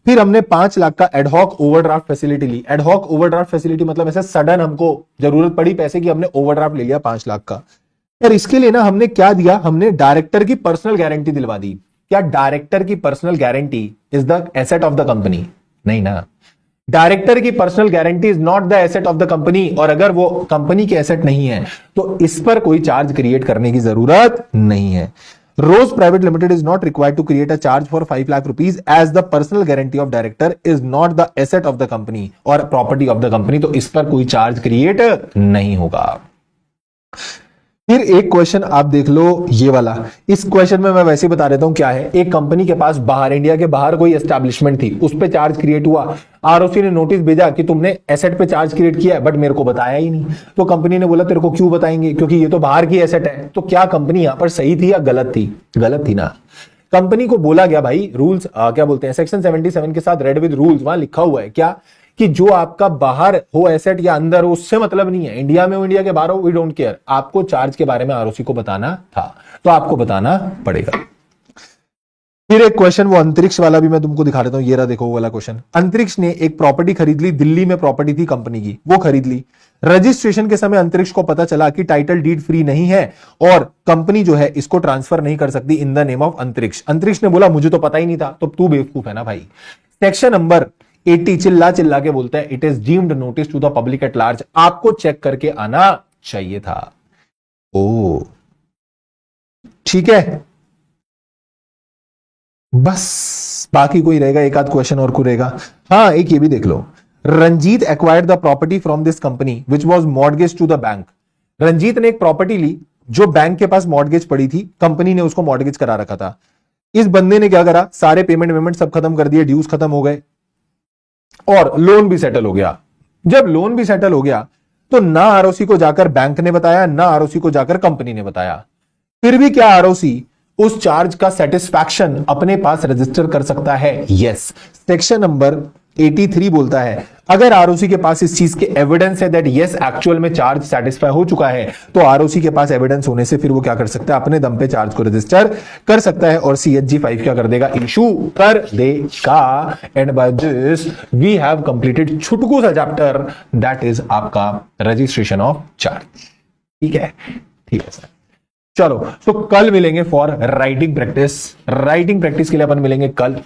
फिर हमने 5 लाख का एडहॉक ओवरड्राफ्ट फैसिलिटी ली। एडहॉक ओवरड्राफ्ट फैसिलिटी मतलब ऐसे सडन हमको जरूरत पड़ी पैसे की, हमने ओवरड्राफ्ट ले लिया 5 लाख का। और इसके लिए ना हमने क्या दिया, हमने डायरेक्टर की पर्सनल गारंटी दिलवा दी। क्या डायरेक्टर की personal guarantee is the asset of the company? नहीं ना। डायरेक्टर की personal guarantee is not the asset of the company, और अगर वो कंपनी के एसेट नहीं है तो इस पर कोई चार्ज क्रिएट करने की जरूरत नहीं है। Rose private limited is not required to create a charge for 5 lakh rupees as the personal guarantee of director is not the asset of the company और प्रॉपर्टी ऑफ द कंपनी, तो इस पर कोई चार्ज क्रिएट नहीं होगा। फिर एक क्वेश्चन आप देख लो, ये वाला। इस क्वेश्चन में मैं वैसे बता देता हूं क्या है। एक कंपनी के पास बाहर, इंडिया के बाहर कोई एस्टैब्लिशमेंट थी, उस पे चार्ज क्रिएट हुआ। आरओसी ने नोटिस भेजा कि तुमने एसेट पे चार्ज क्रिएट किया है बट मेरे को बताया ही नहीं। तो कंपनी ने बोला तेरे को क्यों बताएंगे, क्योंकि ये तो बाहर की एसेट है। तो क्या कंपनी यहां पर सही थी या गलत थी? गलत थी ना। कंपनी को बोला गया भाई रूल्स क्या बोलते हैं, सेक्शन 77 के साथ रेड विद रूल्स वहां लिखा हुआ है क्या, कि जो आपका बाहर हो एसेट या अंदर हो उससे मतलब नहीं है। इंडिया में हो, इंडिया के बाहर हो, वी डोंट केयर। आपको चार्ज के बारे में आरओसी को बताना था, तो आपको बताना पड़ेगा। फिर एक क्वेश्चन वो अंतरिक्ष वाला भी मैं तुमको दिखा देता हूं। ये रहा, देखो वो वाला क्वेश्चन। अंतरिक्ष ने एक प्रॉपर्टी खरीद ली, दिल्ली में प्रॉपर्टी थी कंपनी की, वो खरीद ली। रजिस्ट्रेशन के समय अंतरिक्ष को पता चला कि टाइटल डीड फ्री नहीं है और कंपनी जो है इसको ट्रांसफर नहीं कर सकती इन द नेम ऑफ अंतरिक्ष। अंतरिक्ष ने बोला मुझे तो पता ही नहीं था। तो तू बेवकूफ है ना भाई। सेक्शन नंबर 80 चिल्ला चिल्ला के बोलता है it is deemed notice to the public at large. आपको चेक करके आना चाहिए था। ओ ठीक है, बस बाकी कोई रहेगा, एक आध क्वेश्चन और कोई रहेगा। हाँ, एक ये भी देख लो। Ranjit acquired the property from this company which was mortgage to the bank. Ranjit ने एक प्रॉपर्टी ली जो बैंक के पास मॉर्गेज पड़ी थी, कंपनी ने उसको मॉर्गेज करा रखा था। इस बंदे ने क्या करा, सारे पेमेंट सब खत्म कर दिए, ड्यूज खत्म हो गए और लोन भी सेटल हो गया। जब लोन भी सेटल हो गया तो ना आरओसी को जाकर बैंक ने बताया, ना आरओसी को जाकर कंपनी ने बताया। फिर भी क्या आरओसी उस चार्ज का सेटिस्फैक्शन अपने पास रजिस्टर कर सकता है? यस। सेक्शन नंबर 83 बोलता है अगर आरओसी के पास इस चीज के एविडेंस है दैट यस एक्चुअल में चार्ज सेटिस्फाई हो चुका है, तो आरओसी के पास एविडेंस होने से फिर वो क्या कर सकता है, अपने दम पे चार्ज को रजिस्टर कर सकता है और CHG5 क्या कर देगा, इशू कर देगा। And by this we have completed छुटकू सा चैप्टर, दैट इज आपका रजिस्ट्रेशन ऑफ चार्ज। ठीक है सर। चलो तो कल मिलेंगे for writing practice. Writing practice के लिए अपन मिलेंगे कल।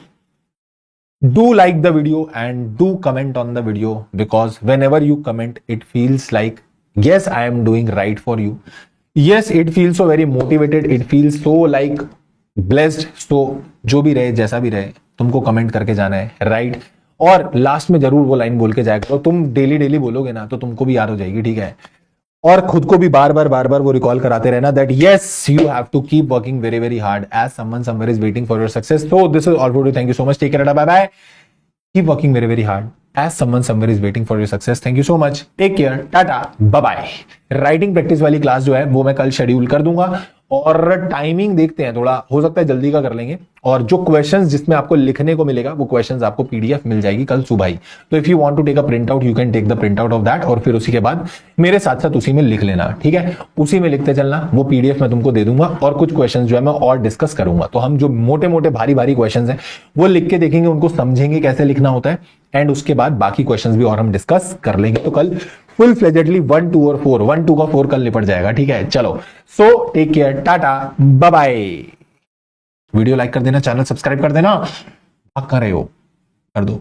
Do like the video and do comment on the video, because whenever you comment it feels like yes I am doing right for you, yes it feels so very motivated, it feels so like blessed। so जो भी रहे जैसा भी रहे तुमको कमेंट करके जाना है, राइट। और लास्ट में जरूर वो लाइन बोल के जाएगा, तो तुम डेली बोलोगे ना तो तुमको भी याद हो जाएगी, ठीक है। और खुद को भी बार बार वो रिकॉल कराते रहना that yes you have to keep working very hard as someone somewhere is waiting for your success. So this is all for you, thank you so much, take care, bye bye, keep working very hard as someone somewhere is waiting for your success. Thank you so much, take care, tata, bye bye. Writing practice वाली क्लास जो है वो मैं कल शेड्यूल कर दूंगा और टाइमिंग देखते हैं, थोड़ा हो सकता है जल्दी का कर लेंगे। और जो क्वेश्चंस जिसमें आपको लिखने को मिलेगा वो क्वेश्चंस आपको PDF मिल जाएगी कल सुबह ही। तो if you want to take a print out you can take the print out of that, और फिर उसी के बाद मेरे साथ साथ उसी में लिख लेना, ठीक है। उसी में लिखते चलना, वो PDF मैं तुमको दे दूंगा और कुछ क्वेश्चंस जो है मैं और डिस्कस करूंगा। तो हम जो मोटे भारी क्वेश्चंस हैं वो लिख के देखेंगे, उनको समझेंगे कैसे लिखना होता है, एंड उसके बाद बाकी क्वेश्चंस भी और हम डिस्कस कर लेंगे। तो कल फुल फ्लेजेडली 1 2 और 4, 1 2 का 4 कल निपट जाएगा, ठीक है। चलो so take care, tata, bye bye. Video like कर देना, चैनल सब्सक्राइब कर देना, भाग कर रहे हो कर दो।